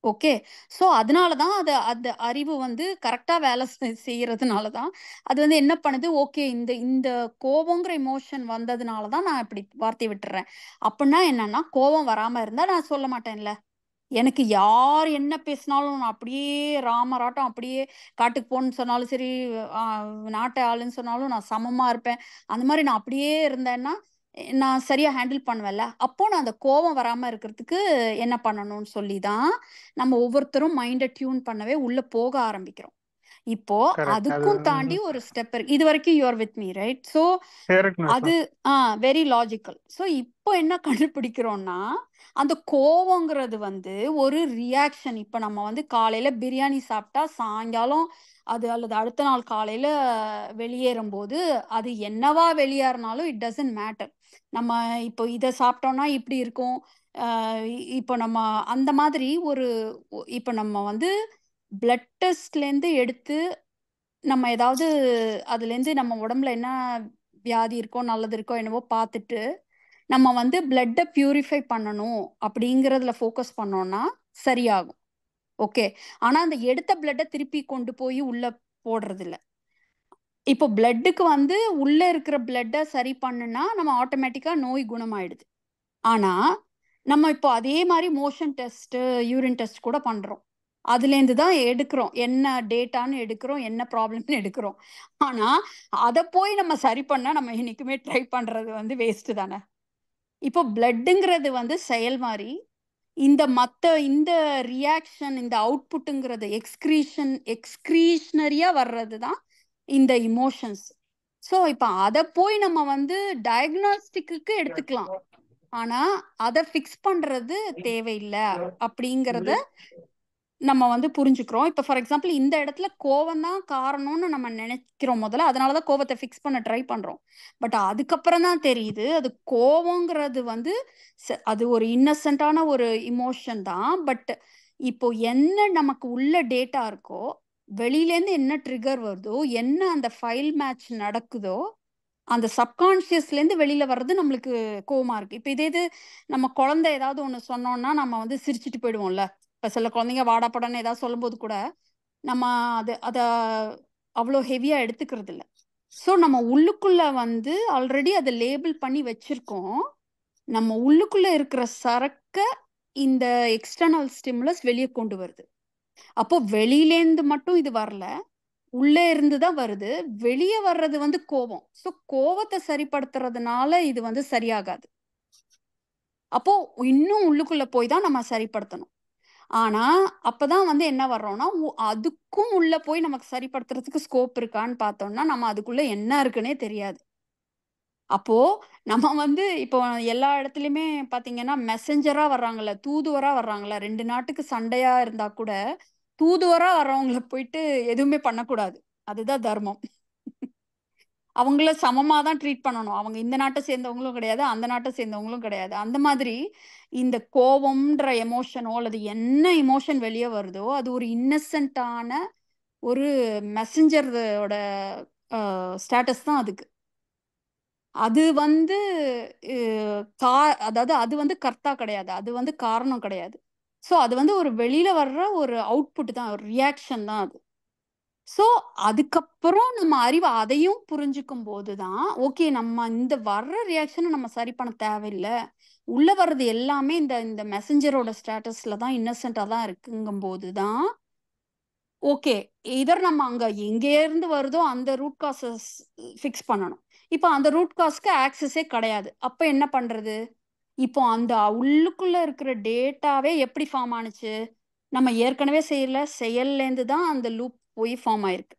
ஓகே. ஸோ அதனால தான் அந்த அறிவு வந்து கரெக்ட்டா வேலை செய்யறதுனால தான், அது வந்து என்ன பண்ணுது, ஓகே இந்த இந்த கோவங்கிற எமோஷன் வந்ததுனால தான் நான் இப்படி வார்த்தைய விட்டுர்றேன். அப்பன்னா என்னன்னா, கோவம் வராம இருந்தா நான் சொல்ல மாட்டேன்ல. எனக்கு யார் என்ன பேசினாலும் நான் அப்படியே ராமராட்டம் அப்படியே காட்டுக்கு போன்னு சொன்னாலும் சரி, அ நாட்டு ஆளுன்னு சொன்னாலும் நான் சமமா இருப்பேன். அந்த மாரி நான் அப்படியே இருந்தேன்னா, நான் சரியா ஹேண்டில் பண்ணுவேன்ல. அப்போ நான் அந்த கோவம் வராம இருக்கிறதுக்கு என்ன பண்ணணும்னு சொல்லி தான், நம்ம ஒவ்வொருத்தரும் மைண்ட டியூன் பண்ணவே உள்ள போக ஆரம்பிக்கிறோம். இப்போ கரெக்ட். அது அதுக்கும் தாண்டி ஒரு ஸ்டெப் இருக்கு. இதுவரைக்கும் you are with me right? So correct அது வெரி லாஜிக்கல். ஸோ இப்போ என்ன கண்டுபிடிக்கிறோம்னா, அந்த கோவங்கிறது வந்து ஒரு ரியாக்ஷன். இப்ப நம்ம வந்து காலையில பிரியாணி சாப்பிட்டா சாயங்காலம் அது அல்லது அடுத்த நாள் காலையில வெளியேறும்போது அது என்னவா வெளியேறினாலும் இட் டசன்ட் மேட்டர். நம்ம இப்போ இதை சாப்பிட்டோம்னா இப்படி இருக்கும். இப்போ நம்ம அந்த மாதிரி இப்போ நம்ம வந்து பிளட் டெஸ்ட்லேருந்து எடுத்து நம்ம ஏதாவது அதுலேருந்து நம்ம உடம்புல என்ன வியாதி இருக்கோ நல்லது இருக்கோ என்னவோ பார்த்துட்டு நம்ம வந்து பிளட்டை பியூரிஃபை பண்ணணும் அப்படிங்கிறதுல ஃபோக்கஸ் பண்ணோம்னா சரியாகும். ஓகே. ஆனா அந்த எடுத்த பிளட்டை திருப்பி கொண்டு போய் உள்ள போடுறது இல்ல. இப்போ பிளட்டுக்கு வந்து உள்ள இருக்கிற பிளட்டை சரி பண்ணுனா நம்ம ஆட்டோமேட்டிக்கா நோய் குணமாயிடுது. ஆனா நம்ம இப்போ அதே மாதிரி மோஷன் டெஸ்ட் யூரின் டெஸ்ட் கூட பண்றோம். அதுலேருந்து தான் எடுக்கிறோம், என்ன டேட்டான்னு எடுக்கிறோம், என்ன ப்ராப்ளம்னு எடுக்கிறோம். ஆனா அதை போய் நம்ம சரி பண்ணா நம்ம என்னைக்குமே ட்ரை பண்றது வந்து வேஸ்ட் தானே. இப்போ பிளட்டுங்கிறது வந்து செயல் மாதிரி, இந்த ரியாக்ஷன் இந்த அவுட்புட்டுங்கிறது எக்ஸ்கிரீஷனரியா வர்றது தான் இந்த இமோஷன்ஸ். ஸோ இப்போ அதை போய் நம்ம வந்து டயக்னாஸ்டிக்கு எடுத்துக்கலாம். ஆனா அதை ஃபிக்ஸ் பண்றது தேவையில்லை அப்படிங்கிறத நம்ம வந்து புரிஞ்சுக்கிறோம். இப்போ ஃபார் எக்ஸாம்பிள் இந்த இடத்துல கோவம் தான் காரணம்னு நம்ம நினைக்கிறோம் முதல்ல. அதனாலதான் கோவத்தை ஃபிக்ஸ் பண்ண ட்ரை பண்றோம். பட் அதுக்கப்புறம் தான் தெரியுது அது கோவங்கிறது வந்து அது ஒரு இன்னசென்ட்டான ஒரு இமோஷன் தான். பட் இப்போ என்ன நமக்கு உள்ள டேட்டா இருக்கோ, வெளியிலேருந்து என்ன ட்ரிகர் வருதோ, என்ன அந்த ஃபைல் மேட்ச் நடக்குதோ, அந்த சப்கான்ஷியஸ்லேருந்து வெளியில வர்றது நம்மளுக்கு கோவமா இருக்கு. இப்போ இது நம்ம குழந்தை ஏதாவது ஒன்று சொன்னோம்னா நம்ம வந்து சிரிச்சுட்டு போயிடுவோம்ல. இப்போ சில குழந்தைங்க வாடாப்படான்னு ஏதாவது சொல்லும்போது கூட நம்ம அதை அவ்வளோ ஹெவியா எடுத்துக்கிறது இல்லை. ஸோ நம்ம உள்ளுக்குள்ள வந்து ஆல்ரெடி அதை லேபிள் பண்ணி வச்சிருக்கோம். நம்ம உள்ளுக்குள்ள இருக்கிற சரக்க இந்த எக்ஸ்டர்னல் ஸ்டிமுலஸ் வெளியே கொண்டு வருது. அப்போ வெளியிலேருந்து மட்டும் இது வரல, உள்ளே இருந்து தான் வருது. வெளியே வர்றது வந்து கோபம். ஸோ கோபத்தை சரிப்படுத்துறதுனால இது வந்து சரியாகாது. அப்போ இன்னும் உள்ளுக்குள்ள போய் தான் நம்ம சரிப்படுத்தணும். ஆனா அப்பதான் வந்து என்ன வர்றோம்னா, அதுக்கும் உள்ள போய் நமக்கு சரிப்படுத்துறதுக்கு ஸ்கோப் இருக்கான்னு பார்த்தோம்னா, நம்ம அதுக்குள்ள என்ன இருக்குன்னே தெரியாது. அப்போ நம்ம வந்து இப்போ எல்லா இடத்துலயுமே பாத்தீங்கன்னா மெசஞ்சரா வர்றாங்கல்ல, தூதுவரா வர்றாங்கல்ல. 2 நாட்டுக்கு சண்டையா இருந்தா கூட தூதுவரா வர்றவங்கள போயிட்டு எதுவுமே பண்ணக்கூடாது. அதுதான் தர்மம். அவங்கள சமமா தான் ட்ரீட் பண்ணணும். அவங்க இந்த நாட்டை சேர்ந்தவங்களும் கிடையாது, அந்த நாட்டை சேர்ந்தவங்களும் கிடையாது. அந்த மாதிரி இந்த கோபம்ன்ற எமோஷனோ அல்லது என்ன எமோஷன் வெளியே வருதோ அது ஒரு இன்னசென்ட்டான ஒரு மெசஞ்சரோட ஸ்டேட்டஸ் தான் அதுக்கு. அது வந்து அதாவது அது வந்து கர்த்தா கிடையாது, அது வந்து காரணம் கிடையாது. ஸோ அது வந்து ஒரு வெளியில வர்ற ஒரு அவுட்புட் தான், ஒரு ரியாக்ஷன் தான் அது. ஸோ அதுக்கப்புறம் நம்ம அறிவு அதையும் புரிஞ்சுக்கும் போதுதான் ஓகே, நம்ம இந்த வர்ற ரியாக்ஷனை நம்ம சரி பண்ண தேவையில்லை, உள்ள வர்றது எல்லாமே இந்த இந்த மெசஞ்சரோட ஸ்டேட்டஸ்ல தான் இன்னசென்டா தான் இருக்குங்கும் போதுதான் ஓகே, இதர் நம்ம அங்க எங்கே இருந்து வருதோ அந்த ரூட் காசை ஃபிக்ஸ் பண்ணணும். இப்போ அந்த ரூட் காஸ்க்கு ஆக்சஸே கிடையாது. அப்ப என்ன பண்றது? இப்போ அந்த உள்ளுக்குள்ள இருக்கிற டேட்டாவே எப்படி ஃபார்ம் ஆனுச்சு? நம்ம ஏற்கனவே செயல்லேருந்து தான் அந்த லூப் போய் ஃபார்ம் ஆயிருக்கு.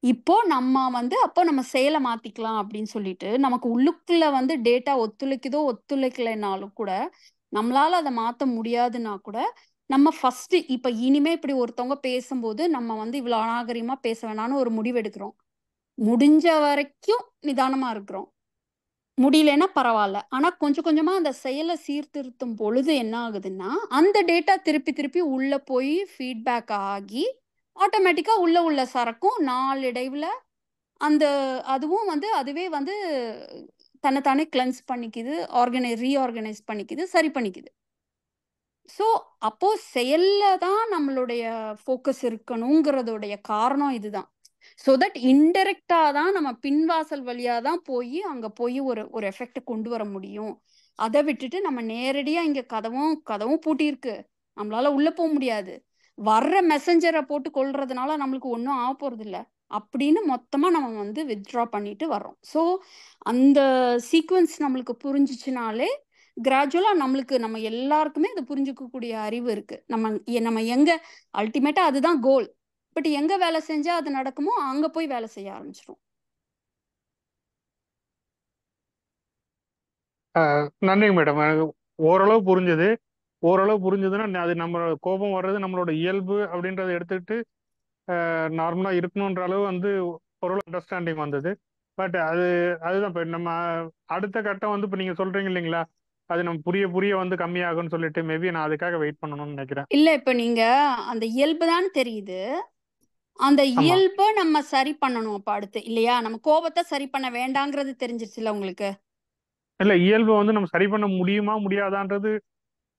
இப்போ நம்ம வந்து அப்போ நம்ம செயலை மாத்திக்கலாம் அப்படின்னு சொல்லிட்டு நமக்கு உள்ளுக்குள்ள வந்து டேட்டா ஒத்துழைக்குதோ ஒத்துழைக்கலைனாலும் கூட நம்மளால அதை மாத்த முடியாதுன்னா கூட நம்ம ஃபர்ஸ்ட் இப்ப இனிமே இப்படி ஒருத்தவங்க பேசும்போது நம்ம வந்து இவ்வளவு அநாகரிகமா பேச வேணாம்னு ஒரு முடிவு எடுக்கிறோம். முடிஞ்ச வரைக்கும் நிதானமா இருக்கிறோம். முடியலன்னா பரவாயில்ல. ஆனா கொஞ்சம் கொஞ்சமா அந்த செயலை சீர்திருத்தும் பொழுது என்ன ஆகுதுன்னா, அந்த டேட்டா திருப்பி திருப்பி உள்ள போய் ஃபீட்பேக் ஆகி ஆட்டோமேட்டிக்கா உள்ள சரக்கும் நாளடைவுல அந்த அதுவும் வந்து அதுவே வந்து தன்னைத்தானே கிளென்ஸ் பண்ணிக்குது, ரீஆர்கனைஸ் பண்ணிக்குது, சரி பண்ணிக்குது. ஸோ அப்போ செயல்ல தான் நம்மளுடைய ஃபோக்கஸ் இருக்கணுங்கிறதோடைய காரணம் இதுதான். ஸோ தட் இன்டெரக்டா தான் நம்ம பின்வாசல் வழியா தான் போய் அங்க போய் ஒரு ஒரு எஃபெக்ட் கொண்டு வர முடியும். அதை விட்டுட்டு நம்ம நேரடியா இங்க கதவும் பூட்டியிருக்கு, நம்மளால உள்ள போக முடியாது, வர்ற மெசஞ்சரை போட்டு கொள்றதுனால நம்மளுக்கு ஒன்றும் ஆக போறது இல்லை அப்படின்னு மொத்தமா நம்ம வந்து வித்ட்ரா பண்ணிட்டு வர்றோம். ஸோ அந்த சீக்வன்ஸ் நம்மளுக்கு புரிஞ்சிச்சுனாலே கிராஜுவலா நம்ம எல்லாருக்குமே அதை புரிஞ்சுக்கக்கூடிய அறிவு இருக்கு. நம்ம எங்க அல்டிமேட்டா அதுதான் கோல். பட் எங்க வேலை செஞ்சா அது நடக்குமோ அங்க போய் வேலை செய்ய ஆரம்பிச்சிரும். நன்றிங்க மேடம். ஓரளவு புரிஞ்சதுன்னா அது நம்ம கோபம் வர்றது நம்மளோட இயல்பு அப்படின்றத எடுத்துக்கிட்டு நார்மலா இருக்கணுன்ற அளவு வந்து ஓரளவு அண்டர்ஸ்டாண்டிங் வந்தது. பட் அதுதான் இப்போ நம்ம அடுத்த கட்டம் வந்து இப்போ நீங்க சொல்றீங்க இல்லைங்களா, அது நம்ம புரிய வந்து கம்மியாகும்னு சொல்லிட்டு மேபி நான் அதுக்காக வெயிட் பண்ணணும்னு நினைக்கிறேன். இல்ல இப்ப நீங்க அந்த இயல்பு தான் தெரியுது, அந்த இயல்பை நம்ம சரி பண்ணணும். அப்ப அடுத்து இல்லையா, நம்ம கோபத்தை சரி பண்ண வேண்டாங்கிறது தெரிஞ்சிருச்சுல உங்களுக்கு? இல்ல, இயல்பு வந்து நம்ம சரி பண்ண முடியுமா முடியாதான்றது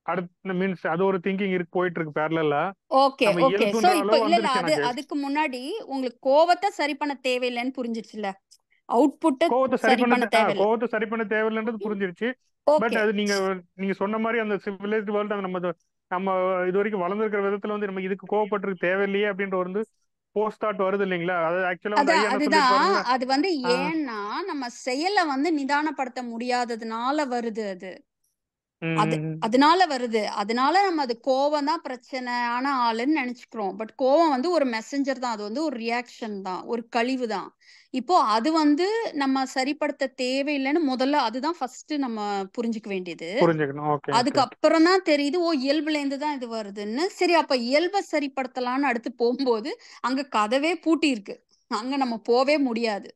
அடுத்த மீன்ஸ் அது ஒரு திங்கிங் போயிட்டு இருக்கு பேரலா. Okay okay. சோ இப்போ இல்ல அதுக்கு முன்னாடி உங்களுக்கு கோபத்தை சரி பண்ண தேவையில்லைன்னு புரிஞ்சிருச்சுல, அவுட்புட்டை சரி பண்ண தேவையில்லை. கோவத்தை சரி பண்ண தேவையில்லைன்றது புரிஞ்சிருச்சு. பட் அது நீங்க சொன்ன மாதிரி அந்த சிவிலைஸ்ட் வேர்ல்டு நம்ம இது வரைக்கும் வளர்ந்துருக்கிற விதத்துல வந்து நம்ம இதுக்கு கோவப்பட்டிருக்கு தேவையில்லையே அப்படின்ற ஒரு போஸ்ட் தாட் வருது இல்லைங்களா? அது அதுதான் அது வந்து ஏன்னா நம்ம செயலை வந்து நிதானப்படுத்த முடியாததுனால வருது. அதனால வருது. அதனால நம்ம அது கோவம் தான் பிரச்சனையான ஆளுன்னு நினைச்சுக்கிறோம். பட் கோவம் வந்து ஒரு மெசஞ்சர் தான், அது வந்து ஒரு ரியாக்ஷன் தான், ஒரு கழிவு தான். இப்போ அது வந்து நம்ம சரிப்படுத்த தேவையில்லைன்னு முதல்ல அதுதான் ஃபர்ஸ்ட் நம்ம புரிஞ்சுக்க வேண்டியது. அதுக்கப்புறம் தான் தெரியுது ஓ இயல்புல இருந்து தான் இது வருதுன்னு. சரி, அப்ப இயல்பை சரிப்படுத்தலாம்னு அடுத்து போகும்போது அங்க கதவே பூட்டி இருக்கு, அங்க நம்ம போவே முடியாது.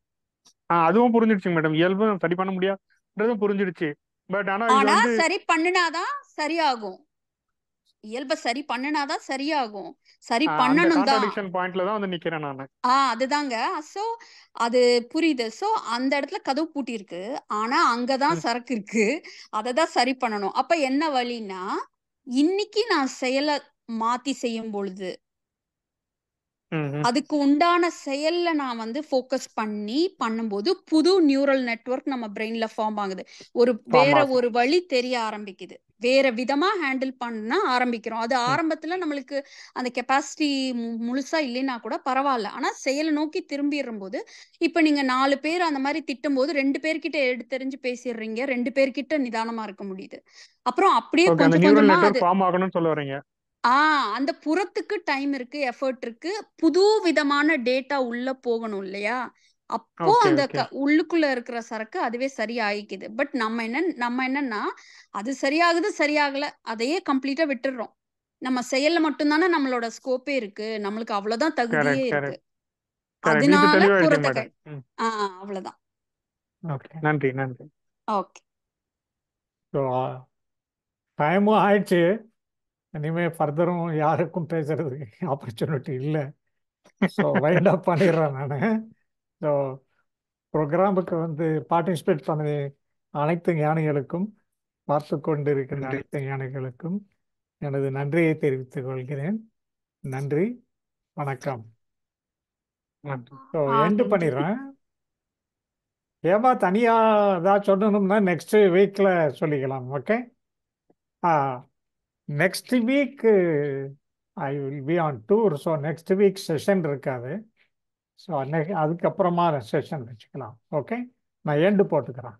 அதுவும் புரிஞ்சிடுச்சு மேடம், இயல்பு சரி பண்ண முடியாதுன்றது புரிஞ்சிடுச்சு. பட் ஆனா சரி பண்ணினாதான் சரியாகும், இயல்பை சரி பண்ணினாதான் சரியாகும். சரி பண்ணணும் தான். பாயிண்ட்ல தான் வந்து நிக்கிறேன் நானு. அதுதாங்க. சோ அது புரியுது. சோ அந்த இடத்துல கதவு பூட்டி இருக்கு, ஆனா அங்கதான் சரக்கு இருக்கு, அததான் சரி பண்ணணும். அப்ப என்ன வழின்னா, இன்னைக்கு நான் செயலை மாத்தி செய்யும் பொழுது அதுக்கு உண்டான செயல்ல நான் வந்து ஃபோக்கஸ் பண்ணி பண்ணும்போது புது நியூரல் நெட்வொர்க் நம்ம பிரெயின்ல ஃபார்ம் ஆகுது. வேற ஒரு வழி தெரிய ஆரம்பிக்குது. வேற விதமா ஹேண்டில் பண்ண ஆரம்பிக்கிறோம். அது ஆரம்பத்துல நம்மளுக்கு அந்த கெப்பாசிட்டி முழுசா இல்லைன்னா கூட பரவாயில்ல. ஆனா செயலை நோக்கி திரும்பிடும் போது இப்ப நீங்க 4 பேர் அந்த மாதிரி திட்டும் போது 2 பேர்கிட்ட எடுத்தெறிஞ்சு பேசிடுறீங்க. 2 பேர்கிட்ட நிதானமா இருக்க முடியுது. அப்புறம் அப்படியே கொஞ்சம் கொஞ்சமா அது அந்த புறத்துக்கு டைம் இருக்கு, எஃபர்ட் இருக்கு, புது விதமான டேட்டா உள்ள போகணும் இல்லையா? அப்போ அந்த உள்ளுக்குள்ள இருக்கிற சரக்கு அதுவே சரியாயிக்குது. பட் நம்ம என்னன்னா அது சரியாகுது சரியாகல அதையே கம்ப்ளீட்டா விட்டுடுறோம். நம்ம செயல்ல மட்டும்தானே நம்மளோட ஸ்கோப்பே இருக்கு, நம்மளுக்கு அவ்வளவுதான் தகுதியே இருக்கு. அதனால புறத்தை அவ்வளவுதான். நன்றி நன்றி. ஓகே, டைமும் ஆயிடுச்சு. இனிமேல் ஃபர்தரும் யாருக்கும் பேசுறதுக்கு ஆப்பர்ச்சுனிட்டி இல்லை. ஸோ வைண்ட் அப் பண்ணிடுறேன் நான். ஸோ ப்ரோக்ராமுக்கு வந்து பார்ட்டிசிபேட் பண்ண அனைத்து ஞானிகளுக்கும், பார்த்து கொண்டு இருக்கின்ற அனைத்து ஞானிகளுக்கும் எனது நன்றியை தெரிவித்துக் கொள்கிறேன். நன்றி, வணக்கம். ஸோ எண்டு பண்ணிடுறேன். ஏமா தனியாக ஏதாவது சொல்லணும்னா நெக்ஸ்ட் வீக்கில் சொல்லிக்கலாம். Okay. Next week I will be on tour. So next week session இருக்காது. ஸோ அதுக்கப்புறமா செஷன் வச்சுக்கலாம். ஓகே, நான் எண்டு போட்டுக்கிறேன்.